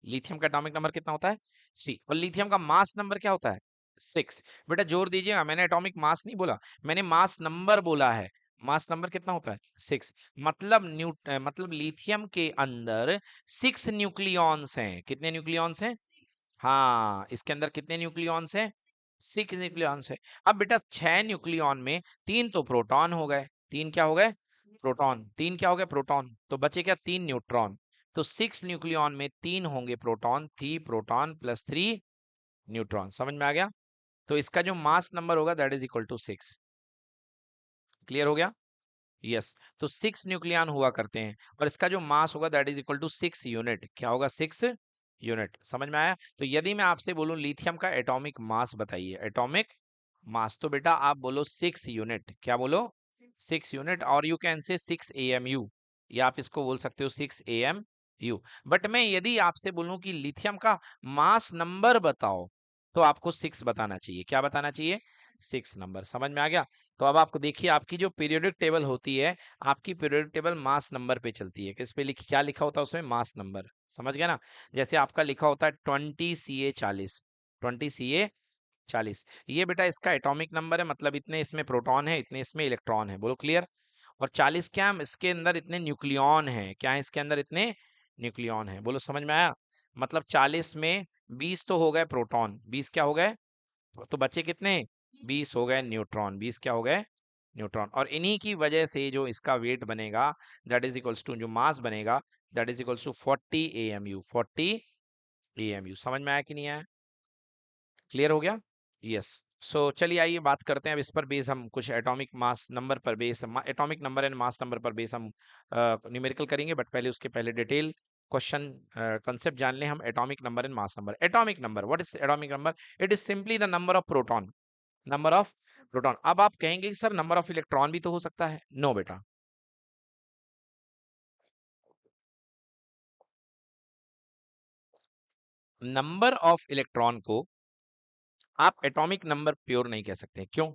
लिथियम का एटॉमिक नंबर कितना होता है? सी। और लिथियम का मास नंबर क्या होता है? 6। बेटा जोर दीजिएगा, मैंने एटॉमिक मास नहीं बोला, मैंने मास नंबर बोला है। मास नंबर कितना होता है? 6। मतलब मतलब लिथियम के अंदर 6 न्यूक्लियॉन्स हैं। कितने न्यूक्लियॉन्स हैं? हाँ, इसके अंदर कितने न्यूक्लियॉन्स हैं? 6 न्यूक्लियॉन्स है। अब बेटा 6 न्यूक्लियॉन में 3 तो प्रोटॉन हो गए। 3 क्या हो गए? प्रोटॉन। 3 क्या हो गए? प्रोटॉन। तो बचे क्या? 3 न्यूट्रॉन। तो 6 न्यूक्लियॉन में 3 होंगे प्रोटॉन, 3 प्रोटॉन प्लस 3 न्यूट्रॉन। समझ में आ गया? तो इसका जो मास नंबर होगा that is equal to 6। Clear हो गया? यस। तो 6 न्यूक्लियन हुआ करते हैं और इसका जो मास होगा that is equal to 6 unit. क्या होगा? 6 यूनिट। समझ में आया? तो यदि मैं आपसे बोलूं लिथियम का एटॉमिक मास बताइए, एटॉमिक मास, तो बेटा आप बोलो 6 यूनिट। क्या बोलो? 6 यूनिट। और यू कैन से 6 AMU, या आप इसको बोल सकते हो 6 AMU। बट मैं यदि आपसे बोलूं कि लिथियम का मास नंबर बताओ, तो आपको 6 बताना चाहिए। क्या बताना चाहिए? 6 नंबर। समझ में आ गया? तो अब आपको देखिए, आपकी जो पीरियोडिक टेबल होती है, आपकी पीरियोडिक टेबल मास नंबर पे चलती है। किस पे क्या लिखा होता है उसमें? Mass number. समझ गया ना? जैसे आपका लिखा होता है 20 Ca 40, 20 Ca 40, ये बेटा इसका एटॉमिक नंबर है, मतलब इतने इसमें प्रोटॉन है, इतने इसमें इलेक्ट्रॉन है। बोलो क्लियर? और 40 क्या है? इसके अंदर इतने न्यूक्लियॉन है। क्या है इसके अंदर? इतने न्यूक्लियॉन है। बोलो समझ में आया? मतलब 40 में 20 तो हो गए प्रोटॉन, 20 क्या हो गए? तो बचे कितने? 20 हो गए न्यूट्रॉन। 20 क्या हो गए? न्यूट्रॉन। और इन्हीं की वजह से जो इसका वेट बनेगा दैट इज इक्वल्स टू, जो मास बनेगा that is equals to 40 AMU। 40 AMU। समझ में आया कि नहीं आया? क्लियर हो गया? यस। सो चलिए आइए बात करते हैं अब इस पर बेस, हम कुछ एटॉमिक मास नंबर पर base, atomic number and mass number पर बेस हम न्यूमेरिकल करेंगे। बट पहले उसके पहले डिटेल क्वेश्चन कंसेप्ट जान लें हम। Atomic number and mass number. Atomic number, what is atomic number? It is simply the number of proton, number of proton. अब आप कहेंगे कि सर नंबर ऑफ इलेक्ट्रॉन भी तो हो सकता है। नो बेटा, नंबर ऑफ इलेक्ट्रॉन को आप एटॉमिक नंबर प्योर नहीं कह सकते। क्यों?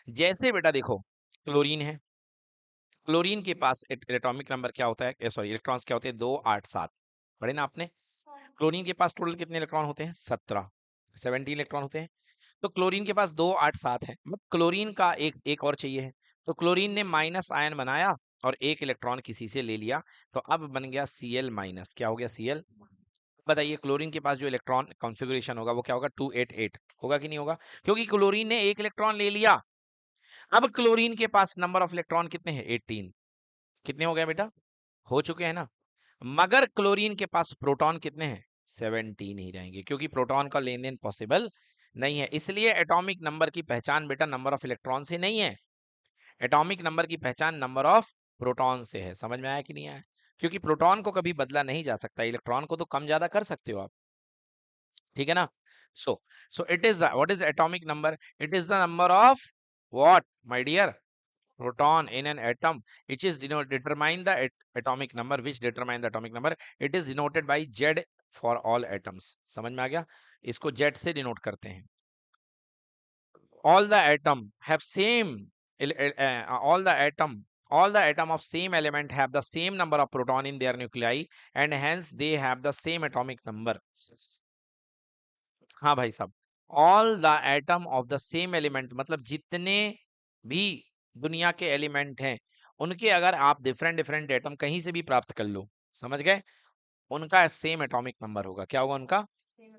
जैसे बेटा देखो, क्लोरीन है, क्लोरीन के पास एटॉमिक नंबर क्या होता है, सॉरी इलेक्ट्रॉन्स क्या होते हैं? 2 8 7। पढ़े ना आपने? क्लोरीन के पास टोटल कितने इलेक्ट्रॉन होते हैं? 17, 17 इलेक्ट्रॉन होते हैं। तो क्लोरीन के पास 2 8 7 है, मतलब क्लोरीन का एक एक और चाहिए है। तो क्लोरीन ने माइनस आयन बनाया और एक इलेक्ट्रॉन किसी से ले लिया, तो अब बन गया Cl माइनस। क्या हो गया? Cl। बताइए क्लोरीन के पास जो इलेक्ट्रॉन कॉन्फ़िगरेशन होगा वो क्या होगा? 288 होगा कि नहीं होगा? क्योंकि क्लोरीन ने एक इलेक्ट्रॉन ले लिया। अब क्लोरीन के पास नंबर ऑफ इलेक्ट्रॉन कितने हैं? 18। कितने हो गए बेटा? हो चुके हैं ना? मगर क्लोरीन के पास प्रोटॉन कितने हैं? 17 ही रहेंगे, क्योंकि प्रोटॉन का लेन देन पॉसिबल नहीं है। इसलिए एटॉमिक नंबर की पहचान बेटा नंबर ऑफ इलेक्ट्रॉन से नहीं है, एटॉमिक नंबर की पहचान नंबर ऑफ प्रोटॉन से है। समझ में आया कि नहीं आया? क्योंकि प्रोटॉन को कभी बदला नहीं जा सकता, इलेक्ट्रॉन को तो कम ज्यादा कर सकते हो आप। ठीक है ना? So so it is the, what is atomic number? It is the number of what my dear? proton in an atom, which is determine the atomic number, which determine the atomic number. It is denoted by Z for all atoms. समझ में आ गया? इसको Z से denote करते हैं। all the atom have same all the atom, all the atom of same element have the same number of proton in their nuclei, and hence they have the same atomic number. हाँ भाई साहब, all the atom of the same element, मतलब जितने भी दुनिया के element हैं, उनके अगर आप डिफरेंट डिफरेंट एटम कहीं से भी प्राप्त कर लो, समझ गए, उनका सेम एटॉमिक नंबर होगा। क्या होगा उनका?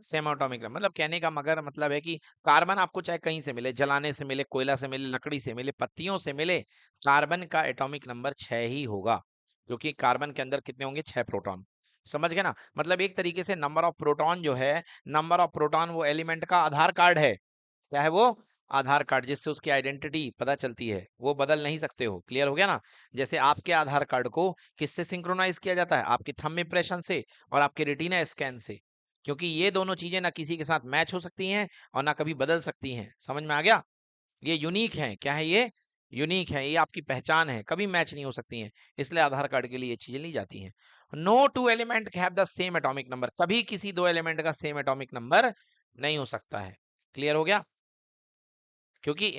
Same atomic number. मतलब कहने का मगर मतलब है कि कार्बन आपको चाहे कहीं से मिले, जलाने से मिले, कोयला से मिले, लकड़ी से मिले, पत्तियों से मिले, कार्बन का एटॉमिक नंबर 6 ही होगा, क्योंकि कार्बन के अंदर कितने होंगे? 6 प्रोटॉन। समझ गए ना? मतलब एक तरीके से नंबर ऑफ प्रोटॉन जो है, नंबर ऑफ प्रोटॉन वो एलिमेंट का आधार कार्ड है। क्या है वो? आधार कार्ड, जिससे उसकी आइडेंटिटी पता चलती है, वो बदल नहीं सकते हो। क्लियर हो गया ना? जैसे आपके आधार कार्ड को किससे सिंक्रोनाइज किया जाता है? आपके थंब इंप्रेशन से और आपके रेटिना स्कैन से, क्योंकि ये दोनों चीजें ना किसी के साथ मैच हो सकती हैं और ना कभी बदल सकती हैं। समझ में आ गया? ये यूनिक है। क्या है ये? यूनिक है, ये आपकी पहचान है, कभी मैच नहीं हो सकती हैं। इसलिए आधार कार्ड के लिए ये चीजें ली जाती हैं। No two element have the same atomic number, कभी किसी दो एलिमेंट का सेम एटॉमिक नंबर नहीं हो सकता है। क्लियर हो गया? क्योंकि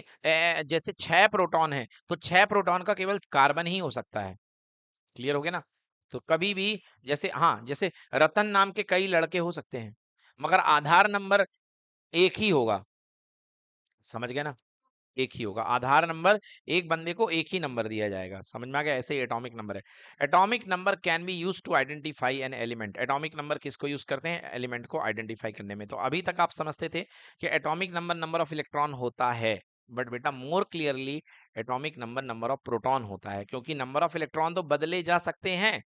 जैसे 6 प्रोटॉन है, तो 6 प्रोटॉन का केवल कार्बन ही हो सकता है। क्लियर हो गया ना? तो कभी भी, जैसे हाँ, जैसे रतन नाम के कई लड़के हो सकते हैं, मगर आधार नंबर एक ही होगा। समझ गए ना? एक ही होगा आधार नंबर, एक बंदे को एक ही नंबर दिया जाएगा। समझ में आ गया? ऐसे ही एटॉमिक नंबर है। Atomic number can be use to identify an element. Atomic number किसको यूज करते हैं? एलिमेंट को आइडेंटिफाई करने में। तो अभी तक आप समझते थे कि atomic number number of electron होता है, बट बेटा more clearly atomic number number of proton होता है, क्योंकि नंबर ऑफ इलेक्ट्रॉन तो बदले जा सकते हैं।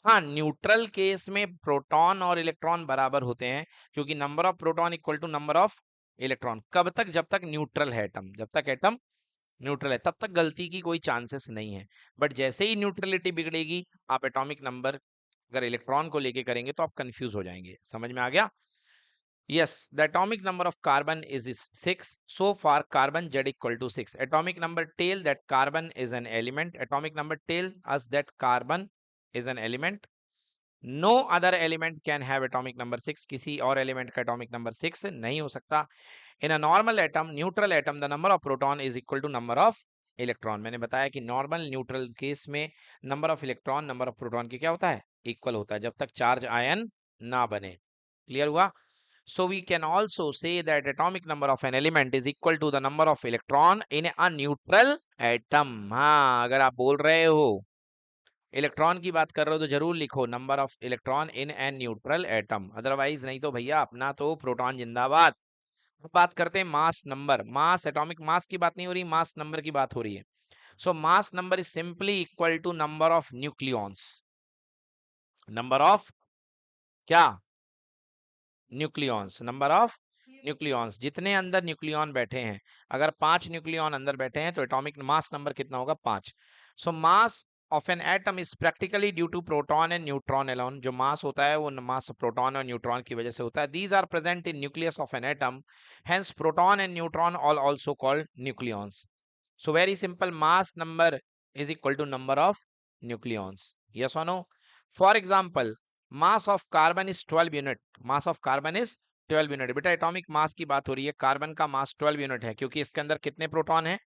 हाँ, न्यूट्रल केस में प्रोटॉन और इलेक्ट्रॉन बराबर होते हैं, क्योंकि number of proton equal to number of electron. कब तक? जब तक न्यूट्रल है एटम, जब तक एटम न्यूट्रल है तब तक गलती की कोई चांसेस नहीं है। बट जैसे ही न्यूट्रलिटी बिगड़ेगी, आप एटॉमिक नंबर अगर इलेक्ट्रॉन को लेके करेंगे तो आप कंफ्यूज हो जाएंगे। समझ में आ गया? Yes, the atomic number of carbon is 6. So far, carbon Z equal to 6. Atomic number tell that carbon is an element. Atomic number tell us that carbon is an element. No other element can have atomic number 6. किसी और element का atomic number 6 नहीं हो सकता. In a normal atom, neutral atom, the number of proton is equal to number of electron. मैंने बताया कि normal neutral case में number of electron number of proton की क्या होता है? Equal होता है, जब तक charge ion ना बने. Clear हुआ? So we can also say that atomic number of an element is equal to the number of electron in a neutral atom. हाँ, अगर आप बोल रहे हो इलेक्ट्रॉन की बात कर रहे हो तो जरूर लिखो number of electron in an neutral atom, otherwise नहीं तो भैया अपना तो प्रोटॉन जिंदाबाद। अब बात करते हैं मास नंबर। मास, एटॉमिक मास की बात नहीं हो रही, मास नंबर की बात हो रही है। So mass number is simply equal to number of nucleons. Number of क्या? न्यूक्लियॉन्स, नंबर ऑफ न्यूक्लियॉन्स, जितने अंदर न्यूक्लियॉन बैठे हैं। अगर 5 न्यूक्लियॉन अंदर बैठे हैं तो एटॉमिक मास नंबर कितना होगा? 5। So mass of an atom is practically due to proton and neutron alone. जो मास होता है वो मास प्रोटॉन और न्यूट्रॉन की वजह से होता है। These are present in nucleus of an atom, hence proton and neutron all also called nucleons. So very simple, mass number is equal to number of nucleons. Yes और no? For example, mass of carbon is 12 unit. Mass of carbon is 12 unit. बेटा atomic mass की बात हो रही है, carbon का मास 12 unit है क्योंकि इसके अंदर कितने प्रोटॉन है?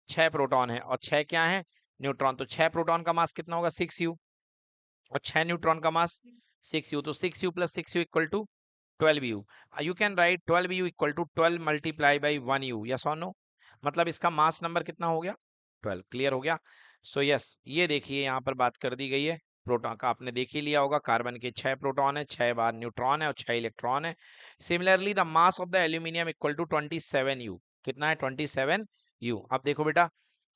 6 प्रोटॉन है, और 6 क्या है? न्यूट्रॉन। तो 6 प्रोटॉन का मास कितना होगा? 6u। और 6 न्यूट्रॉन का मास 6u, तो 6u plus 6u equal to 12u। You can write 12u equal to 12 multiply by 1u। Yes और नो? मतलब इसका मास नंबर कितना हो गया? 12। क्लियर हो गया? सो यस, ये देखिए यहाँ पर बात कर दी गई है प्रोटॉन का। आपने देख ही लिया होगा, कार्बन के 6 प्रोटॉन है, 6 बार न्यूट्रॉन है और 6 इलेक्ट्रॉन है। Similarly the mass of the aluminium equal to 27u। कितना है? 27u। अब देखो बेटा,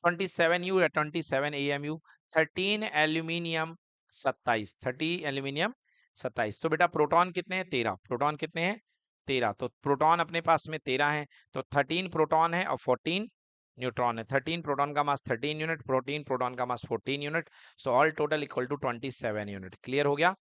27u या 27 amu, 13 एल्यूमिनियम 27, 30 एल्यूमिनियम 27। तो बेटा प्रोटॉन कितने हैं? 13। प्रोटॉन कितने हैं? 13। तो प्रोटॉन अपने पास में 13 है, तो 13 प्रोटॉन है और 14 न्यूट्रॉन है। 13 प्रोटॉन का मास 13 यूनिट, 14 प्रोटॉन का mass 14 unit. So all total equal to 27 unit. Clear हो गया?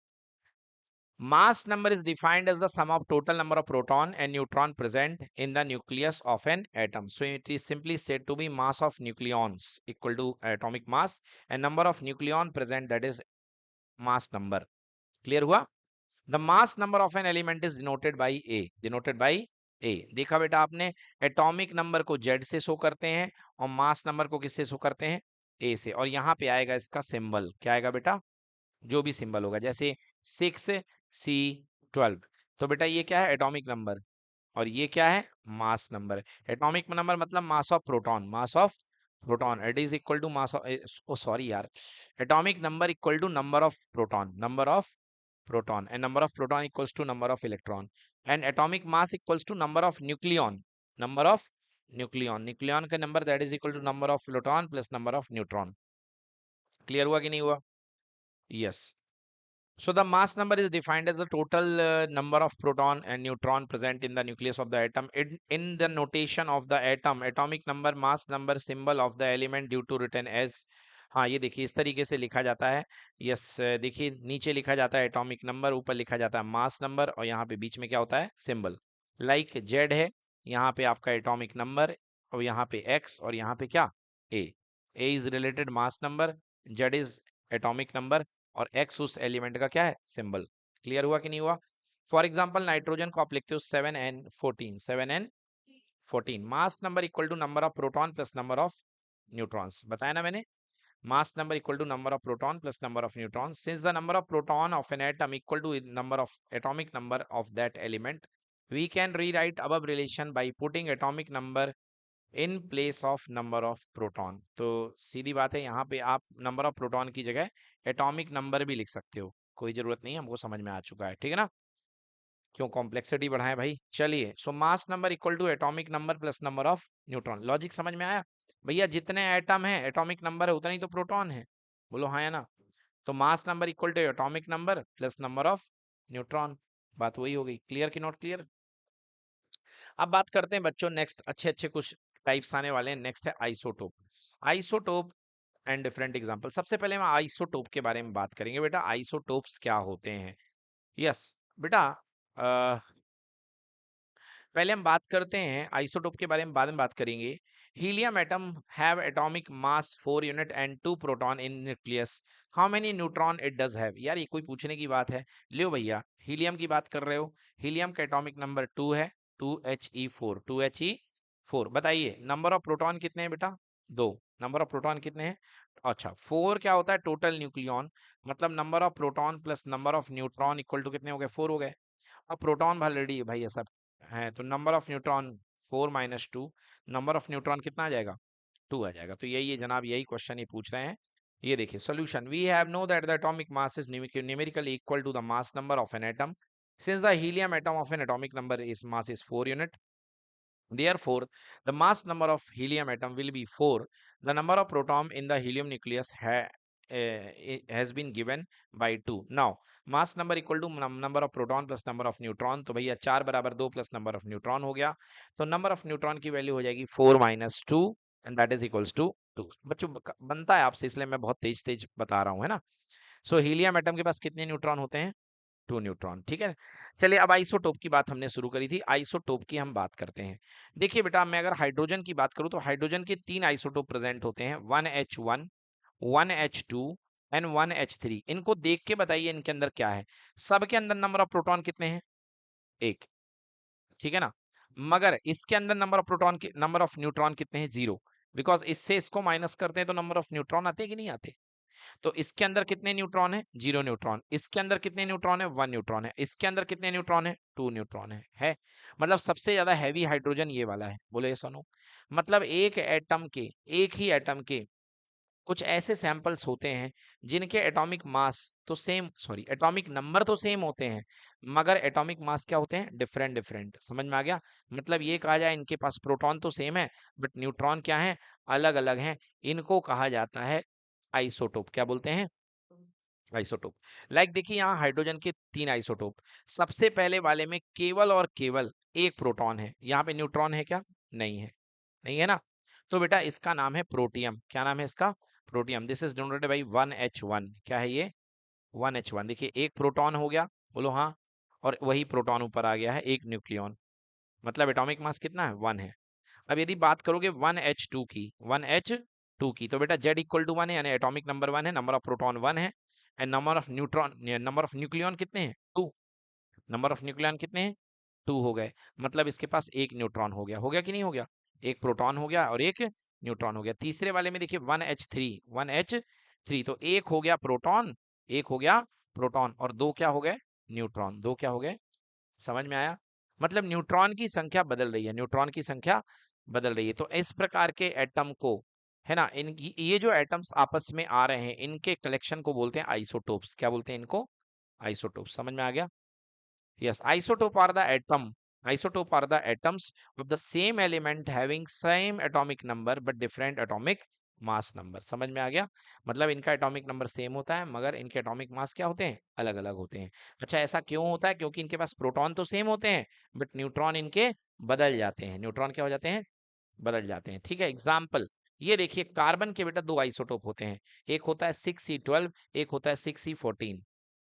Mass number is defined as the sum of total number of proton and neutron present in the nucleus of an atom. So it is simply said to be mass of nucleons equal to atomic mass and number of nucleon present, that is mass number. Clear हुआ? The mass number of an element is denoted by A. Denoted by A. देखा बेटा आपने, atomic number को Z से show करते हैं और mass number को किससे शो करते हैं? A से। और यहाँ पे आएगा इसका सिंबल, क्या आएगा बेटा? जो भी सिंबल होगा, जैसे 6C12। तो बेटा ये क्या है? Atomic number. और ये क्या है? Mass number. एटॉमिक नंबर मतलब mass of proton, mass of proton it is equal to mass of, oh sorry यार, atomic number equal to number of proton, number of proton, and number of proton equals to number of electron, and atomic mass equals to number of nucleon, number of nucleon, nucleon का number that is equal to number of proton plus number of neutron. Clear हुआ कि नहीं हुआ? Yes. So the mass number is defined as the total number of proton and neutron present in the nucleus of the atom. In the notation of the atom, atomic number, mass number, symbol of the element due to written as, हाँ ये देखिए इस तरीके से लिखा जाता है। Yes, देखिए नीचे लिखा जाता है एटॉमिक नंबर, ऊपर लिखा जाता है मास नंबर, और यहाँ पे बीच में क्या होता है? सिंबल। लाइक जेड है, यहाँ पे आपका एटॉमिक नंबर, और यहाँ पे एक्स, और यहाँ पे क्या? A. A is related mass number, Z is atomic number, और एक्स उस एलिमेंट का क्या है? सिंबल। क्लियर हुआ कि नहीं हुआ? फॉर एग्जांपल नाइट्रोजन को आप लिखते हो 7n14, 7n14। Mass number equal to number of proton plus number of neutrons, बताया ना मैंने? mass number equal to number of proton plus number of neutrons. Since the number of proton of an atom equal to number of atomic number of that element, we can rewrite above relation by putting atomic number in place of number of proton. तो सीधी बात है, यहाँ पे आप number of proton की जगह atomic number भी लिख सकते हो, कोई जरूरत नहीं है, हमको समझ में आ चुका है, ठीक है ना? क्यों कॉम्प्लेक्सिटी बढ़ाएं भाई? चलिए, so mass number equal to atomic number plus number of neutron. Logic समझ में आया? भैया जितने एटम है एटॉमिक नंबर है, उतना ही तो प्रोटॉन है, बोलो हाँ या ना? तो mass number equal to atomic number plus number of neutron, बात वही हो गई। क्लियर कि नॉट क्लियर? अब बात करते हैं बच्चों नेक्स्ट, अच्छे अच्छे कुछ टाइप्स आने वाले हैं। नेक्स्ट है isotope. Isotope and different example. सबसे पहले हम आइसोटोप के बारे में बात करेंगे बेटा, आइसोटोप्स क्या होते हैं। यस बेटा, पहले हम बात करते हैं आइसोटोप के बारे में, बाद में बात करेंगे। Helium atom have atomic mass 4 unit and 2 proton in nucleus, how many neutron it does have. यार ये कोई पूछने की बात है। लियो भैया, हीलियम की बात कर रहे हो, हीलियम का एटॉमिक नंबर 2 है, 2He4, 2He4। बताइए नंबर ऑफ प्रोटॉन कितने हैं बेटा, 2। नंबर ऑफ प्रोटॉन कितने हैं, अच्छा 4 क्या होता है, टोटल न्यूक्लियन, मतलब number of proton plus number of neutron equal to कितने हो गए, 4 हो गए। अब प्रोटॉन ऑलरेडी भाई ये सब है, तो number of neutron 4 minus 2, number of neutron कितना आ जाएगा, 2 आ जाएगा। तो यही है जनाब, यही क्वेश्चन ये पूछ रहे हैं। ये देखिए solution, we have know that the atomic mass is numerically equal to the mass number of an atom, since the helium atom of an atomic number is mass is 4 unit, therefore the mass number of helium atom will be 4, the number of proton in the helium nucleus has been given by 2। now mass number equal to number of proton plus number of neutron, तो भैया 4 बराबर 2 plus number of neutron हो गया, तो number of neutron की value हो जाएगी 4 minus 2 and that is equals to 2। बच्चों बनता है आपसे, इसलिए मैं बहुत तेज तेज बता रहा हूँ, है ना। सो हीलियम एटम के पास कितने न्यूट्रॉन होते हैं, 2 न्यूट्रॉन, ठीक है। चलिए अब आइसोटोप की बात हमने शुरू करी थी, आइसोटोप की हम बात करते हैं। देखिए बेटा, मैं अगर हाइड्रोजन की बात करूं तो हाइड्रोजन के 3 आइसोटोप प्रेजेंट होते हैं, 1H1, 1H2 एंड 1H3। इनको देख के बताइए इनके अंदर क्या है। सबके अंदर नंबर ऑफ प्रोटॉन कितने हैं, 1, ठीक है ना। मगर इसके अंदर नंबर ऑफ प्रोटॉन के नंबर ऑफ न्यूट्रॉन कितने हैं, 0, बिकॉज इससे इसको माइनस करते हैं तो नंबर ऑफ न्यूट्रॉन आते हैं कि नहीं आते। तो इसके अंदर कितने न्यूट्रॉन है, 0 न्यूट्रॉन। इसके अंदर कितने न्यूट्रॉन है, 1 न्यूट्रॉन है। इसके अंदर कितने न्यूट्रॉन है, 2 न्यूट्रॉन है। मतलब सबसे ज्यादा हैवी हाइड्रोजन ये वाला है, बोलो ये सुनो। मतलब एक ही एटम के कुछ ऐसे सैंपल्स होते हैं जिनके एटॉमिक मास तो सेम, सॉरी एटॉमिक नंबर तो सेम होते हैं, मगर एटॉमिक मास क्या होते हैं, डिफरेंट डिफरेंट। समझ में आ गया। मतलब ये कहा जाए इनके पास प्रोटॉन तो सेम है बट न्यूट्रॉन क्या है, अलग अलग हैं। इनको कहा जाता है आइसोटोप। क्या बोलते हैं, आइसोटोप। लाइक देखिए यहाँ हाइड्रोजन के 3 आइसोटोप, सबसे पहले वाले में केवल और केवल एक प्रोटॉन है, यहाँ पे न्यूट्रॉन है क्या, नहीं है, नहीं है ना। तो बेटा इसका नाम है प्रोटियम। क्या नाम है इसका, protium. This is denoted by 1H1। क्या है ये, 1H1। देखिए एक प्रोटॉन हो गया, बोलो हाँ, और वही प्रोटॉन ऊपर आ गया है, एक न्यूक्लियन, मतलब एटॉमिक मास कितना है, 1 है। अब यदि बात करोगे 1H2 की, 1H2 की, तो बेटा Z इक्वल टू 1 है, यानी एटॉमिक नंबर 1 है, नंबर ऑफ प्रोटॉन 1 है, and number of neutron, number of nucleon कितने हैं, 2। नंबर ऑफ न्यूक्लियन कितने हैं, 2 हो गए। मतलब इसके पास एक न्यूट्रॉन हो गया कि नहीं हो गया, एक प्रोटॉन हो गया और एक न्यूट्रॉन हो गया। तीसरे वाले में देखिए 1H3, तो एक हो गया प्रोटॉन, एक हो गया प्रोटॉन, और दो क्या हो गए, न्यूट्रॉन, दो क्या हो गए। समझ में आया। मतलब न्यूट्रॉन की संख्या बदल रही है, न्यूट्रॉन की संख्या बदल रही है। तो इस प्रकार के एटम को, है ना, इन ये जो एटम्स आपस में आ रहे हैं इनके कलेक्शन को बोलते हैं आइसोटोप्स। क्या बोलते हैं इनको, आइसोटोप्स। समझ में आ गया। Yes, isotope are the atoms of the same element having same atomic number but different atomic mass number। समझ में आ गया। मतलब इनका एटॉमिक नंबर सेम होता है मगर इनके एटॉमिक मास क्या होते हैं, अलग अलग होते हैं। अच्छा ऐसा क्यों होता है, क्योंकि इनके पास प्रोटॉन तो सेम होते हैं बट न्यूट्रॉन इनके बदल जाते हैं। न्यूट्रॉन क्या हो जाते हैं, बदल जाते हैं, ठीक है। एग्जाम्पल, ये देखिए कार्बन के बेटा 2 आइसोटोप होते हैं, एक होता है 6C12, एक होता है 6C14।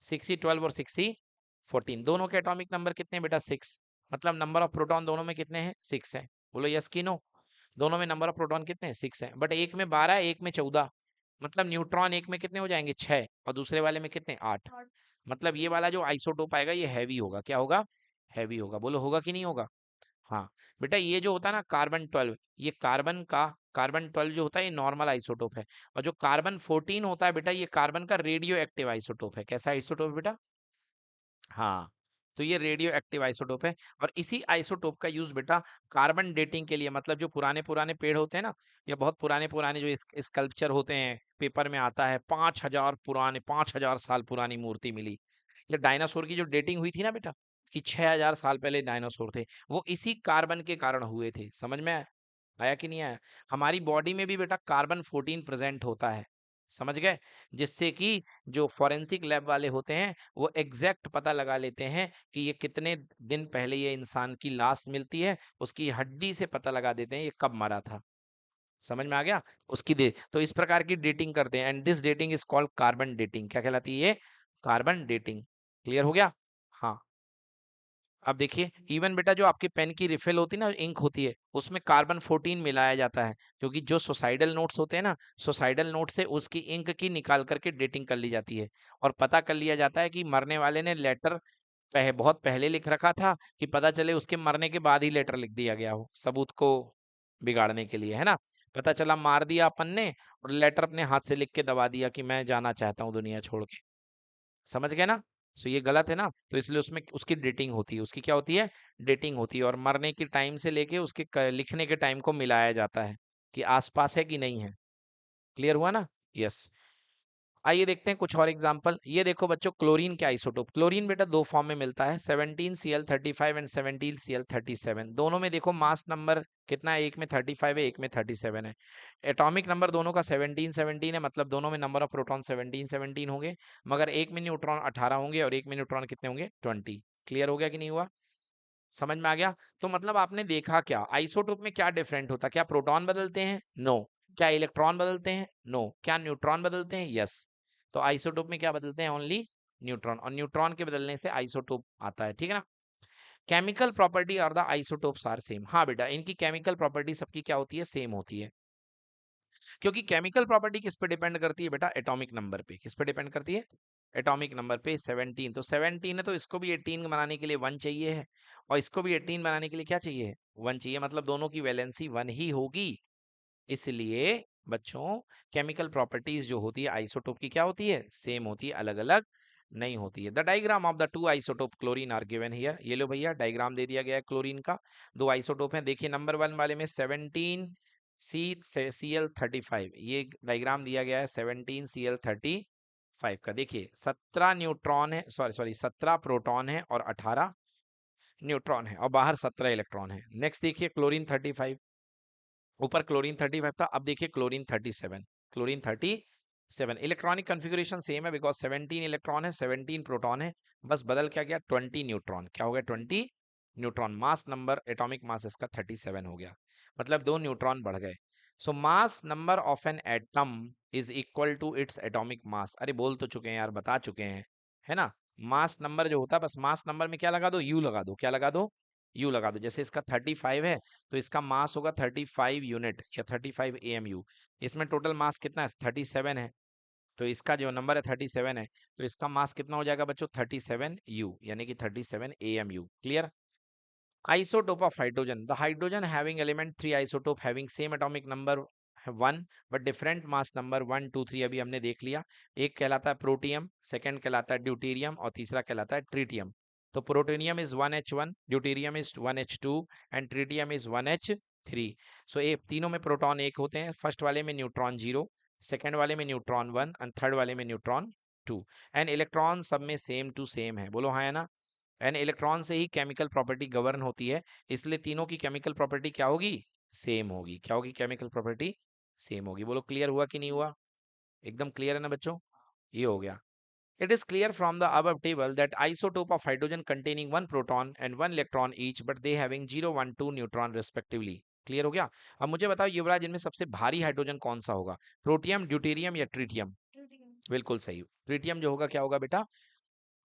6C12 और 6C14 दोनों के एटॉमिक नंबर कितने हैं बेटा, 6। मतलब नंबर ऑफ प्रोटॉन दोनों में कितने हैं, 6 है। बोलो यस की नो, दोनों में नंबर ऑफ प्रोटॉन कितने हैं, 6 है। बट एक में 12 है, एक में 14। मतलब न्यूट्रॉन एक में कितने हो जाएंगे, 6, और दूसरे वाले में कितने, 8। मतलब ये वाला जो आइसोटोप आएगा ये हैवी होगा। क्या होगा, हैवी होगा। बोलो होगा कि नहीं होगा। हाँ बेटा, ये जो होता है ना कार्बन 12, ये कार्बन 12 जो होता है ये नॉर्मल आइसोटोप है। और जो कार्बन 14 होता है बेटा, ये कार्बन का रेडियो एक्टिव आइसोटोप है। कैसा आइसोटोप है बेटा, हाँ, तो ये रेडियो एक्टिव आइसोटोप है। और इसी आइसोटोप का यूज बेटा कार्बन डेटिंग के लिए, मतलब जो पुराने पुराने पेड़ होते हैं ना, या बहुत पुराने पुराने जो स्कल्पचर होते हैं, पेपर में आता है 5,000 साल पुरानी मूर्ति मिली, या डायनासोर की जो डेटिंग हुई थी ना बेटा, कि 6,000 साल पहले डायनासोर थे, वो इसी कार्बन के कारण हुए थे। समझ में आया कि नहीं आया। हमारी बॉडी में भी बेटा कार्बन 14 प्रेजेंट होता है। समझ गए? जिससे कि जो फॉरेंसिक लैब वाले होते हैं वो एग्जैक्ट पता लगा लेते हैं कि ये कितने दिन पहले ये इंसान की लाश मिलती है, उसकी हड्डी से पता लगा देते हैं ये कब मरा था। समझ में आ गया? उसकी दे तो इस प्रकार की डेटिंग करते हैं and this dating is called carbon dating. क्या कहलाती है ये? Carbon dating. क्लियर हो गया? हाँ। अब देखिए इवन बेटा जो आपके पेन की रिफिल होती है ना, इंक होती है, उसमें कार्बन 14 मिलाया जाता है, क्योंकि जो सुसाइडल नोट्स होते हैं ना, सुसाइडल नोट से उसकी इंक की निकाल करके डेटिंग कर ली जाती है और पता कर लिया जाता है कि मरने वाले ने लेटर बहुत पहले लिख रखा था कि पता चले उसके मरने के बाद ही लेटर लिख दिया गया हो, सबूत को बिगाड़ने के लिए, है ना। पता चला मार दिया अपन ने और लेटर अपने हाथ से लिख के दबा दिया कि मैं जाना चाहता हूँ दुनिया छोड़ के। समझ गए ना? सो ये गलत है ना, तो इसलिए उसमें उसकी डेटिंग होती है। उसकी क्या होती है? डेटिंग होती है। और मरने की टाइम से लेके उसके लिखने के टाइम को मिलाया जाता है कि आसपास है कि नहीं है। क्लियर हुआ ना? यस। आइए देखते हैं कुछ और एग्जांपल। ये देखो बच्चों, क्लोरीन के आइसोटोप। क्लोरीन बेटा दो फॉर्म में मिलता है, 17Cl35 एंड 17Cl37। दोनों में देखो मास नंबर कितना है, एक में 35 है, एक में 37 है। एटॉमिक नंबर दोनों का 17 17 है, मतलब दोनों में नंबर ऑफ प्रोटॉन 17 17 होंगे, मगर एक में न्यूट्रॉन 18 होंगे और एक में न्यूट्रॉन कितने होंगे? 20। क्लियर हो गया कि नहीं हुआ? समझ में आ गया? तो मतलब आपने देखा क्या, आइसोटोप में क्या डिफरेंट होता है? क्या प्रोटॉन बदलते हैं? नो। क्या इलेक्ट्रॉन बदलते हैं? नो। क्या न्यूट्रॉन बदलते हैं? यस। तो आइसोटोप में क्या बदलते हैं? ओनली न्यूट्रॉन, और न्यूट्रॉन के बदलने से आइसोटोप आता है, ठीक है ना। केमिकल प्रॉपर्टी और द आइसोटोप्स आर सेम। हाँ बेटा, इनकी केमिकल प्रॉपर्टी सबकी क्या होती है? सेम होती है। क्योंकि केमिकल प्रॉपर्टी किस पे डिपेंड करती है बेटा? एटॉमिक नंबर पे। किस पे डिपेंड करती है? एटॉमिक नंबर पे। 17, तो 17 है तो इसको भी 18 बनाने के लिए 1 चाहिए है, और इसको भी 18 बनाने के लिए क्या चाहिए? 1 चाहिए, मतलब दोनों की वैलेंसी 1 ही होगी। इसलिए बच्चों केमिकल प्रॉपर्टीज जो होती है आइसोटोप की क्या होती है? सेम होती है, अलग अलग नहीं होती है। The diagram of the two isotope chlorine are given here. ये लो भैया, डायग्राम दे दिया गया है क्लोरीन का। दो आइसोटोप हैं, देखिए नंबर 1 वाले में 17Cl35, ये डायग्राम दिया गया है 17Cl35 का। देखिए 17 न्यूट्रॉन है, सॉरी सॉरी 17 प्रोटॉन है और 18 न्यूट्रॉन है, और बाहर 17 इलेक्ट्रॉन है। नेक्स्ट देखिए क्लोरीन 35, ऊपर क्लोरीन 35 था, अब देखिए chlorine 37। Chlorine 37 electronic configuration same है, बिकॉज 17 इलेक्ट्रॉन है, 17 प्रोटॉन है, बस बदल क्या गया? 20 न्यूट्रॉन। क्या हो गया? 20 neutron. Mass number, atomic mass इसका 37 हो गया, मतलब 2 न्यूट्रॉन बढ़ गए। So mass number of an atom is equal to its atomic mass. अरे बोल तो चुके हैं यार, बता चुके हैं, है ना। मास नंबर जो होता है, बस मास नंबर में क्या लगा दो? यू लगा दो। क्या लगा दो? यू लगा दो। जैसे इसका 35 है तो इसका मास होगा 35 यूनिट या 35 AMU। इसमें टोटल मास कितना है? 37 है, तो इसका जो नंबर है 37 है, तो इसका मास कितना हो जाएगा बच्चों? 37U, यानी कि 37 AMU। Clear? Isotope of hydrogen. The hydrogen having element 3 isotope having same atomic number 1 but different mass number 1 2 3 अभी हमने देख लिया। एक कहलाता है प्रोटियम, सेकंड कहलाता है ड्यूटेरियम और तीसरा कहलाता है ट्रिटियम। तो protonium is 1H1, deuterium is 1H2 and tritium is 1H3। सो ये तीनों में प्रोटॉन एक होते हैं। फर्स्ट वाले में न्यूट्रॉन 0, सेकंड वाले में न्यूट्रॉन 1 एंड थर्ड वाले में न्यूट्रॉन 2। एंड इलेक्ट्रॉन सब में सेम टू सेम है। बोलो हाँ, है ना। एंड इलेक्ट्रॉन से ही केमिकल प्रॉपर्टी गवर्न होती है, इसलिए तीनों की केमिकल प्रॉपर्टी क्या होगी? सेम होगी। क्या होगी? केमिकल प्रॉपर्टी सेम होगी। बोलो क्लियर हुआ कि नहीं हुआ? एकदम क्लियर है ना बच्चों? ये हो गया। It is clear from the above table that isotope of hydrogen containing one proton and one electron each, but they having 0 1 2 neutron respectively। Clear हो गया? अब मुझे बताओ युवराज, इनमें सबसे भारी हाइड्रोजन कौन सा होगा? प्रोटियम, ड्यूटेरियम या ट्रिटियम? बिल्कुल सही, ट्रिटियम जो होगा क्या होगा बेटा?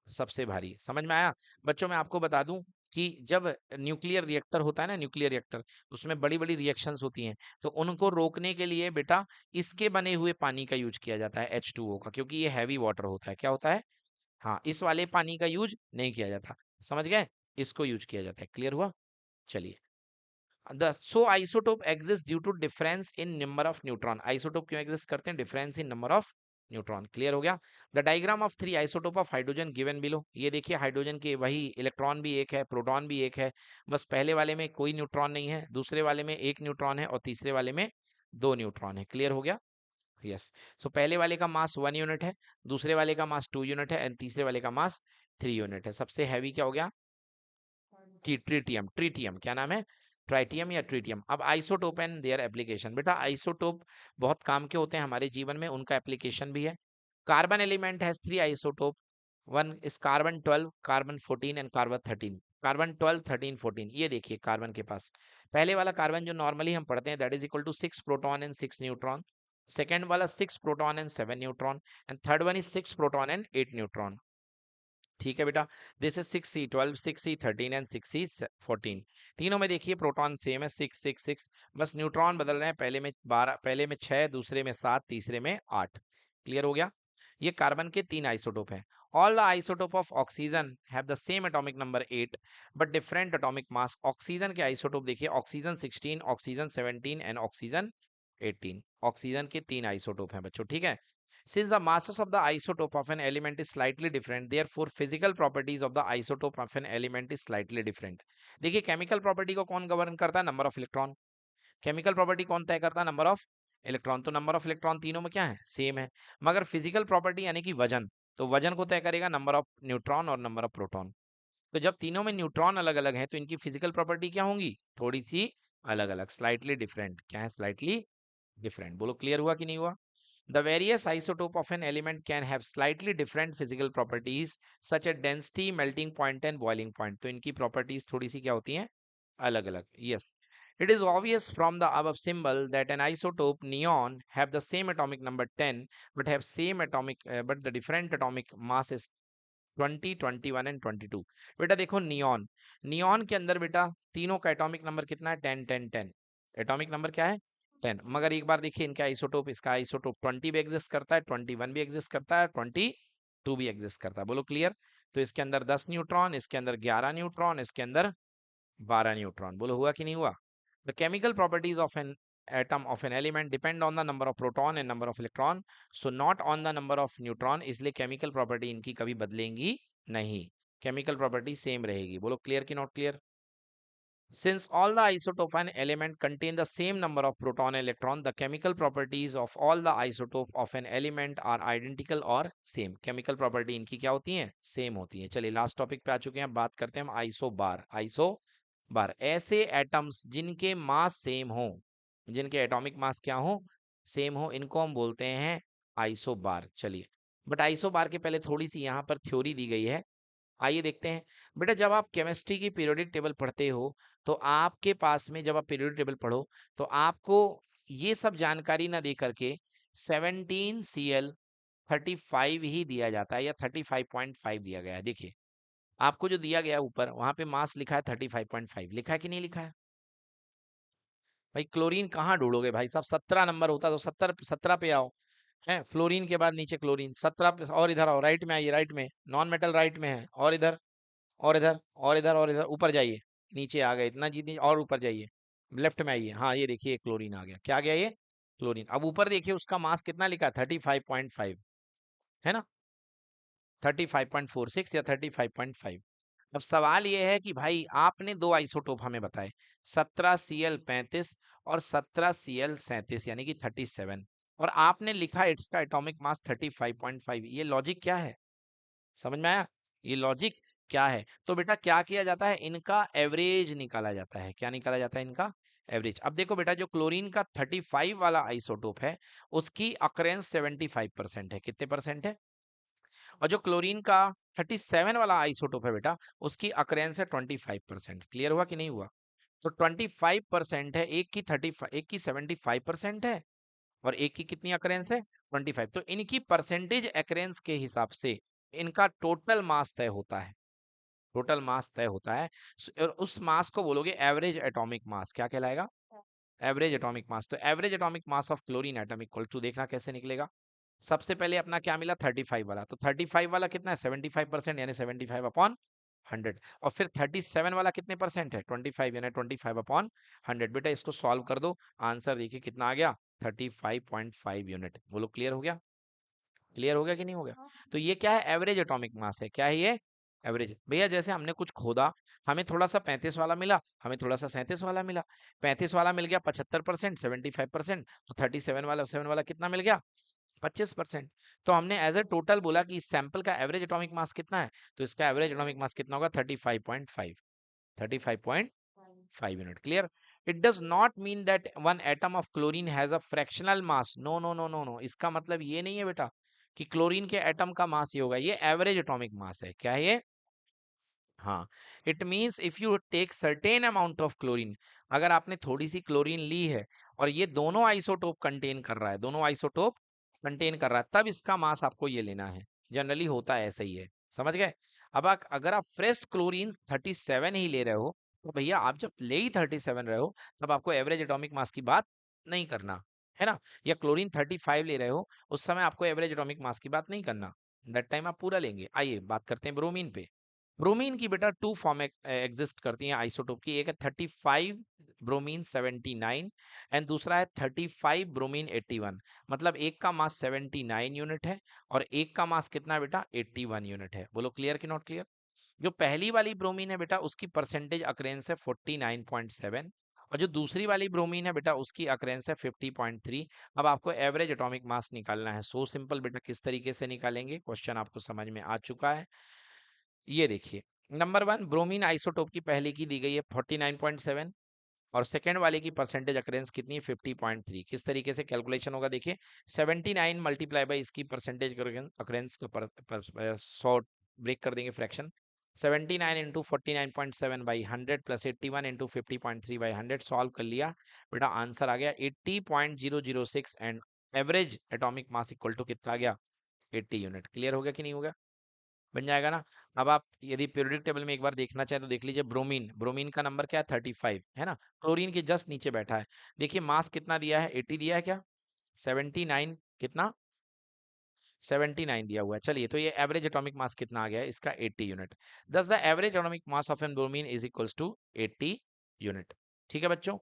सबसे भारी। समझ में आया? बच्चों मैं आपको बता दूं कि जब न्यूक्लियर रिएक्टर होता है ना, न्यूक्लियर रिएक्टर, उसमें बड़ी बड़ी रिएक्शंस होती हैं, तो उनको रोकने के लिए बेटा इसके बने हुए पानी का यूज किया जाता है, H2O का, क्योंकि ये हैवी वाटर होता है। क्या होता है? हाँ, इस वाले पानी का यूज नहीं किया जाता। समझ गए? इसको यूज किया जाता है। क्लियर हुआ? चलिए। The so isotope exist due to difference in number of neutron. Isotope क्यों एग्जिस्ट करते हैं? Difference in number of neutron. Clear हो गया? The diagram of 3 isotope of hydrogen given below. ये देखिए हाइड्रोजन के वही इलेक्ट्रॉन भी एक है, प्रोटॉन भी एक है, बस पहले वाले में कोई न्यूट्रॉन नहीं है, दूसरे वाले में एक न्यूट्रॉन है और तीसरे वाले में 2 न्यूट्रॉन है। क्लियर हो गया? यस। सो पहले वाले का मास 1 यूनिट है, दूसरे वाले का मास 2 यूनिट है एंड तीसरे वाले का मास 3 यूनिट है। सबसे हैवी क्या हो गया? ट्रीटियम। ट्रीटियम क्या नाम है? ट्राइटियम या ट्रीटियम। अब आइसोटोप एंड देयर एप्लीकेशन, बेटा आइसोटोप बहुत काम के होते हैं हमारे जीवन में, उनका एप्लीकेशन भी है। Carbon element has 3 isotope, one is carbon 12, carbon 14 and carbon 13। Carbon 12, 13, 14, ये देखिए कार्बन के पास पहले वाला कार्बन जो नॉर्मली हम पढ़ते हैं that is equal to 6 proton and 6 neutron, second वाला 6 proton and 7 neutron, and third one is 6 proton and 8 neutron. ठीक है बेटा, this is 6c12, 6c13 and 6c14। तीनों में देखिए प्रोटॉन सेम है 6 6 6, बस न्यूट्रॉन बदल रहे हैं, पहले में 12, पहले में 6, दूसरे में 7, तीसरे में 8। क्लियर हो गया। ये कार्बन के 3 आइसोटोप हैं। All the isotope of oxygen have the same atomic number 8 but different atomic mass. Oxygen के आइसोटोप देखिए, oxygen 16, oxygen 17 and oxygen 18। Oxygen के 3 आइसोटोप हैं बच्चों, ठीक है। Since the masses of the isotope of an element is slightly different, therefore physical properties of the isotope of an element is slightly different. देखिए chemical property को कौन govern करता है? Number of electron. Chemical property कौन तय करता है? Number of electron. तो नंबर ऑफ इलेक्ट्रॉन तीनों में क्या है? सेम है। मगर फिजिकल प्रॉपर्टी यानी कि वजन, तो वजन को तय करेगा नंबर ऑफ न्यूट्रॉन और नंबर ऑफ प्रोटॉन। तो जब तीनों में न्यूट्रॉन अलग अलग है तो इनकी फिजिकल प्रॉपर्टी क्या होंगी? थोड़ी सी अलग अलग, स्लाइटली डिफरेंट। क्या है? Slightly different. बोलो क्लियर हुआ कि नहीं हुआ? The various isotope of an element can have slightly different physical properties such as density, melting point and boiling point. तो इनकी properties थोड़ी सी क्या होती हैं? अलग अलग। Yes. It is obvious from the above symbol that an isotope neon have the same atomic number 10 but have same atomic but the different atomic mass is 20, 21 and 22। बेटा देखो नियॉन, नियॉन के अंदर बेटा तीनों का एटॉमिक नंबर कितना है? 10 10 10। Atomic number क्या है? 10। मगर एक बार देखिए इनका आइसोटोप, इसका आइसोटोप 20 भी एग्जिस्ट करता है, 21 भी एग्जिस्ट करता है, 22 भी एग्जिस्ट करता है। बोलो क्लियर। तो इसके अंदर 10 न्यूट्रॉन, इसके अंदर 11 न्यूट्रॉन, इसके अंदर 12 न्यूट्रॉन। बोलो हुआ कि नहीं हुआ? The chemical properties of an atom of an element depend on the number of proton and number of electron, so not on the number of neutron। इसलिए केमिकल प्रॉपर्टी इनकी कभी बदलेंगी नहीं, केमिकल प्रॉपर्टी सेम रहेगी। बोलो clear कि not clear? Since all the isotope of an element contain the same number of proton and electron, the chemical properties of all the isotope of an element are identical or same। chemical property इनकी क्या होती हैं? Same होती हैं। चलिए last topic पे आ चुके हैं, बात करते हैं हम आइसोबार। आइसोबार ऐसे एटम्स जिनके मास सेम हो, जिनके एटॉमिक मास क्या हो? सेम हो, इनको हम बोलते हैं आइसोबार। चलिए, बट आइसोबार के पहले थोड़ी सी यहाँ पर थ्योरी दी गई है, आइए देखते हैं। बेटा जब आप केमिस्ट्री की पीरियोडिक टेबल पढ़ते हो तो आपके पास में, जब आप पीरियोडिक टेबल पढ़ो तो आपको ये सब जानकारी ना दे करके 17Cl35 ही दिया जाता है, या 35.5 दिया गया है। देखिए आपको जो दिया गया ऊपर वहां पे मास लिखा है 35.5, लिखा है कि नहीं लिखा है? भाई क्लोरीन कहाँ ढूंढोगे भाई साहब? 17 नंबर होता तो 17 पे आओ। है फ्लोरीन के बाद नीचे क्लोरीन 17 पे, और इधर आओ, राइट में आइए, राइट में नॉन मेटल राइट में है, और इधर और इधर और इधर और इधर, ऊपर जाइए, नीचे आ गए इतना जीत, और ऊपर जाइए, लेफ्ट में आइए। हाँ ये देखिए क्लोरीन आ गया। क्या आ गया? ये क्लोरीन। अब ऊपर देखिए उसका मास कितना लिखा है? 35.5 है ना, 35.46 या 35.5। अब सवाल ये है कि भाई आपने दो आइसोटोप हमें बताए, 17Cl35 और 17Cl37 यानी कि 37, और आपने लिखा इसका एटॉमिक मास 35.5। ये लॉजिक क्या है? समझ में आया? ये लॉजिक क्या है? तो बेटा क्या किया जाता है? इनका एवरेज निकाला जाता है। क्या निकाला जाता है? इनका एवरेज। अब देखो बेटा जो क्लोरीन का 35 वाला आइसोटोप है उसकी अकरेंस 75% है। कितने परसेंट है? और जो क्लोरीन का 37 वाला आइसोटोप है बेटा उसकी अकरेंस है 25%। क्लियर हुआ कि नहीं हुआ? तो 25% है, एक की 35, एक की 75% है, और एक की कितनी अकरेंस है? 25। तो इनकी परसेंटेज अकरेंस के हिसाब से इनका टोटल मास तय होता है। टोटल मास तय होता है, और उस मास को बोलोगे एवरेज एटॉमिक मास। क्या कहलाएगा? Average atomic mass. तो average atomic mass of chlorine atom equal to, देखना कैसे निकलेगा। सबसे पहले अपना क्या मिला? 35 वाला, तो 35 वाला कितना है? 75%, यानी 75/100। और फिर 37 वाला कितने परसेंट है? 25, यानी 25/100। बेटा इसको सॉल्व कर दो, आंसर देखिए कितना आ गया? 35.5 यूनिट। बोलो क्लियर हो गया? क्लियर हो गया कि नहीं हो गया? तो ये क्या है? एवरेज एटॉमिक मास है। क्या है ये? एवरेज। भैया जैसे हमने कुछ खोदा, हमें थोड़ा सा 35 वाला मिला, हमें थोड़ा सा 37 वाला मिला। 35 वाला मिल गया 75%, 75%, तो 37 वाला कितना मिल गया? 25%। तो हमने एज ए टोटल बोला कि इस सैंपल का एवरेज एटॉमिक मास कितना है, तो इसका एवरेज एटॉमिक मास कितना होगा? 35.5। 35.5। 5 unit. Clear? It does not mean that one atom of chlorine has a fractional mass. No no no no no, इसका मतलब ये नहीं है बेटा कि क्लोरीन के एटम का मास ये होगा, ये एवरेज एटॉमिक मास है। क्या है ये? हाँ, it means if you take certain amount of chlorine, अगर आपने थोड़ी सी क्लोरीन ली है और ये दोनों आइसोटोप कंटेन कर रहा है, दोनों आइसोटोप कंटेन कर रहा है, तब इसका मास आपको ये लेना है। जनरली होता है ऐसा ही है, समझ गए? अब अगर आप फ्रेश क्लोरीन 37 ही ले रहे हो, तो भैया आप जब ले ही 37 रहे हो, तब आपको एवरेज एटॉमिक मास की बात नहीं करना है ना। या क्लोरीन 35 ले रहे हो, उस समय आपको एवरेज एटॉमिक मास की बात नहीं करना, दैट टाइम आप पूरा लेंगे। आइए बात करते हैं ब्रोमीन पे। ब्रोमीन की बेटा टू फॉर्म एग्जिस्ट करती हैं आइसोटोप की, एक है 35 ब्रोमीन 79 एंड दूसरा है 35 ब्रोमीन 81। मतलब एक का मास 79 यूनिट है और एक का मास कितना है बेटा? 81 यूनिट है। बोलो क्लियर कि नॉट क्लियर? जो पहली वाली ब्रोमीन है बेटा, उसकी परसेंटेज अक्रेंस है 49.7 और जो दूसरी वाली ब्रोमीन है बेटा, उसकी अक्रेंस है 50.3। अब आपको एवरेज एटॉमिक मास निकालना है। सो सिंपल बेटा, किस तरीके से निकालेंगे, क्वेश्चन आपको समझ में आ चुका है। ये देखिए, नंबर वन, ब्रोमीन आइसोटोप की पहले की दी गई है 49.7 और सेकेंड वाले की परसेंटेज अकरेंस कितनी है? 50.3। किस तरीके से कैलकुलेशन होगा देखिए, 79 मल्टीप्लाई बाई इसकी परसेंटेज अकरेंस का 100 ब्रेक कर देंगे fraction. 79 into 49.7 by 100 plus 81 into 50.3 by 100, solve कर लिया बेटा, आंसर आ गया 80.006 and average atomic mass equal to कितना आ गया? 80 यूनिट। क्लियर हो गया कि नहीं होगा? बन जाएगा ना। अब आप यदि पीरियोडिक टेबल में एक बार देखना चाहें तो देख लीजिए, ब्रोमीन, ब्रोमीन का नंबर क्या है? 35 है ना, क्लोरीन के जस्ट नीचे बैठा है। देखिए मास कितना दिया है? 80 दिया है क्या? 79 कितना? 79 दिया हुआ है। चलिए, तो ये एवरेज एटॉमिक मास कितना आ गया है इसका? 80 unit. Thus the average atomic mass of an bromine is equals to 80 unit. ठीक है बच्चों,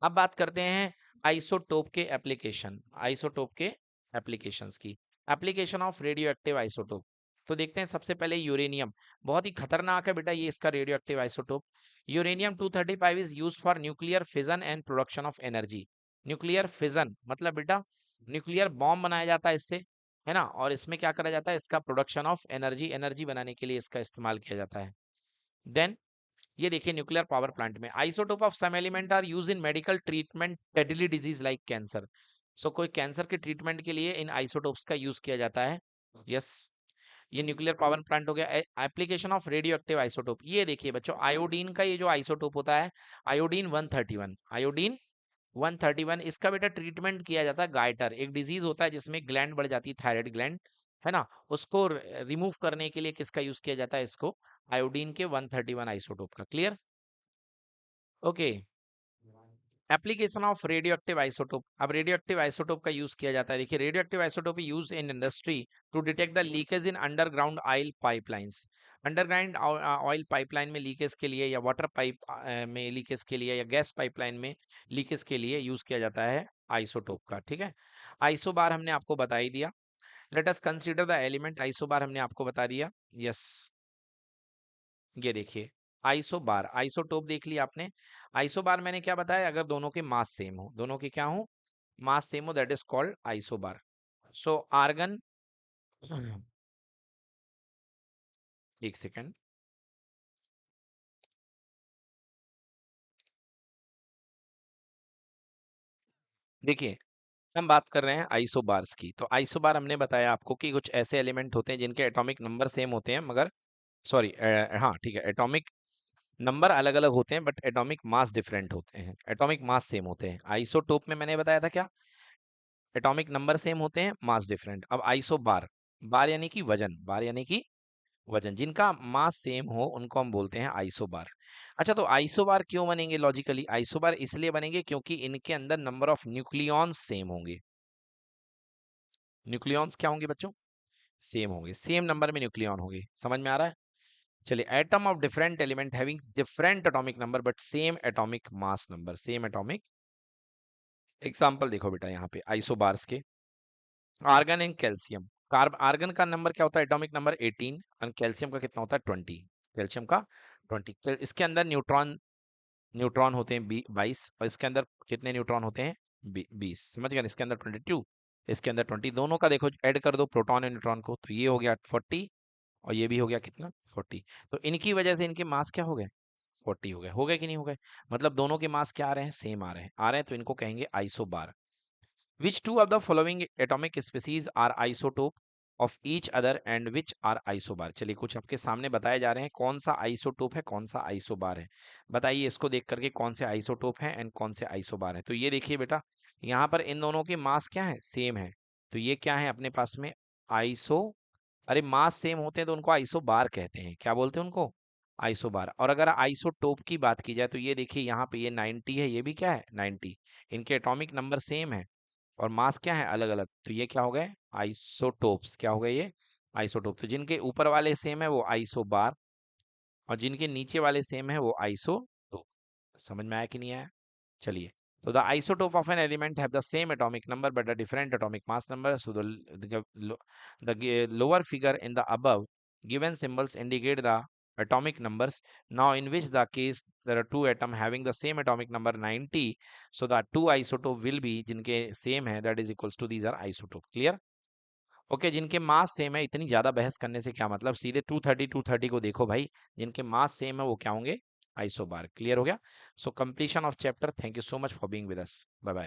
अब बात करते हैं आइसोटोप के एप्लीकेशन, आइसोटोप के एप्लीकेशंस की। Application of radioactive isotope, तो देखते हैं सबसे पहले यूरेनियम। बहुत ही खतरनाक है बेटा ये इसका radio active isotope. Uranium 235 is use for nuclear fission and production of energy. Nuclear fission मतलब बेटा न्यूक्लियर बॉम्ब बनाया जाता है इससे, है ना, और इसमें क्या करा जाता है? इसका प्रोडक्शन ऑफ एनर्जी, एनर्जी बनाने के लिए इसका इस्तेमाल किया जाता है। देन ये देखिए, न्यूक्लियर पावर प्लांट में isotope of some element are use in medical treatment deadly disease like cancer. So कोई कैंसर के ट्रीटमेंट के लिए इन आइसोटोप्स का यूज किया जाता है। यस, ये न्यूक्लियर पावर प्लांट हो गया। Application of radioactive isotope, ये देखिए बच्चों, आयोडीन का ये जो आइसोटोप होता है, आयोडीन 131, आयोडीन 131, इसका बेटा ट्रीटमेंट किया जाता है गाइटर, एक डिजीज होता है जिसमें ग्लैंड बढ़ जाती है, थायराइड ग्लैंड, है ना, उसको रिमूव करने के लिए किसका यूज किया जाता है? इसको, आयोडीन के 131 आइसोटोप का। Clear? Okay. Application of radioactive isotope, अब रेडियो एक्टिव आइसोटोप का यूज किया जाता है। देखिए, radioactive isotope use in industry to detect the leakage in underground oil pipelines. Underground oil pipeline में लीकेज के लिए, या वाटर पाइप में लीकेज के लिए, या गैस पाइपलाइन में लीकेज के लिए यूज किया जाता है आइसोटोप का। ठीक है, आइसोबार हमने आपको बता ही दिया। Let us consider the element, isobar हमने आपको बता दिया। यस, ये देखिए, आइसोबार, आइसोटोप देख लिया आपने। आइसोबार मैंने क्या बताया? अगर दोनों के मास सेम हो, दोनों के क्या हो? मास सेम हो, that is called isobar. So argon, एक सेकेंड, देखिए, हम बात कर रहे हैं आइसोबार्स की। तो आइसोबार हमने बताया आपको कि कुछ ऐसे एलिमेंट होते हैं जिनके एटॉमिक नंबर सेम होते हैं, मगर सॉरी, हाँ ठीक है, एटॉमिक नंबर अलग अलग होते हैं बट एटॉमिक मास डिफरेंट होते हैं, एटॉमिक मास सेम होते हैं। आइसोटोप में मैंने बताया था क्या? एटॉमिक नंबर सेम होते हैं, मास डिफरेंट। अब आइसो बार, बार यानी कि वजन, बार यानी कि वजन, जिनका मास सेम हो उनको हम बोलते हैं आइसोबार। अच्छा, तो आइसोबार क्यों बनेंगे? लॉजिकली आइसोबार इसलिए बनेंगे क्योंकि इनके अंदर नंबर ऑफ न्यूक्लियॉन्स सेम होंगे। न्यूक्लियॉन्स क्या होंगे बच्चों? सेम होंगे, सेम नंबर में न्यूक्लियॉन होंगे। समझ में आ रहा है? चलिए, atom of different element having different atomic number but same atomic mass number, same atomic. Example देखो बेटा यहाँ पे आइसोबार्स के, आर्गन एंड कैल्शियम। कार्ब, आर्गन का नंबर क्या होता है? एटॉमिक नंबर 18 और कैल्शियम का कितना होता है? 20। कैल्शियम का 20। इसके अंदर न्यूट्रॉन, न्यूट्रॉन होते हैं 22 और इसके अंदर कितने न्यूट्रॉन होते हैं? 20। समझ गए? इसके अंदर 22, इसके अंदर 20, दोनों का देखो ऐड कर दो प्रोटॉन और न्यूट्रॉन को, तो ये हो गया 40 और ये भी हो गया कितना? 40। तो इनकी वजह से इनके मास क्या हो गए? 40 हो गए कि नहीं हो गए? मतलब दोनों के मास क्या आ रहे हैं, सेम आ रहे हैं तो इनको कहेंगे isobar. Which two of the following atomic species are isotope of each other and which are isobar? चलिए कुछ आपके सामने बताए जा रहे हैं कौन सा आइसोटोप है कौन सा आइसोबार है। बताइए इसको देख करके कौन से आइसोटोप हैं एंड कौन से आइसोबार हैं। तो ये देखिए बेटा, यहाँ पर इन दोनों के मास क्या है, सेम है। तो ये क्या है अपने पास में, आइसो, अरे मास सेम होते हैं तो उनको आइसोबार कहते हैं। क्या बोलते हैं उनको, आइसोबार। और अगर आइसोटोप की बात की जाए तो ये देखिए यहाँ पे ये 90 है, ये भी क्या है 90, इनके एटॉमिक नंबर सेम है और मास क्या है अलग अलग, तो ये क्या हो गए आइसोटोप्स। क्या हो गए ये आइसोटोप। तो जिनके ऊपर वाले सेम है वो आइसोबार और जिनके नीचे वाले सेम है वो आइसोटोप। समझ में आया कि नहीं आया? चलिए, तो the isotope of an element have the same atomic number but the different atomic mass number. So the lower figure in the above given symbols indicate the atomic numbers. Now in which the case there are two atom having the same atomic number 90, so the two isotope will be जिनके same है that is equals to these are isotope. Clear? Okay, जिनके mass same है, इतनी ज्यादा बहस करने से क्या मतलब, सीधे 230 को देखो भाई, जिनके मास सेम है वो क्या होंगे, आइसोबार। क्लियर हो गया? So completion of chapter. Thank you so much for being with us. Bye bye.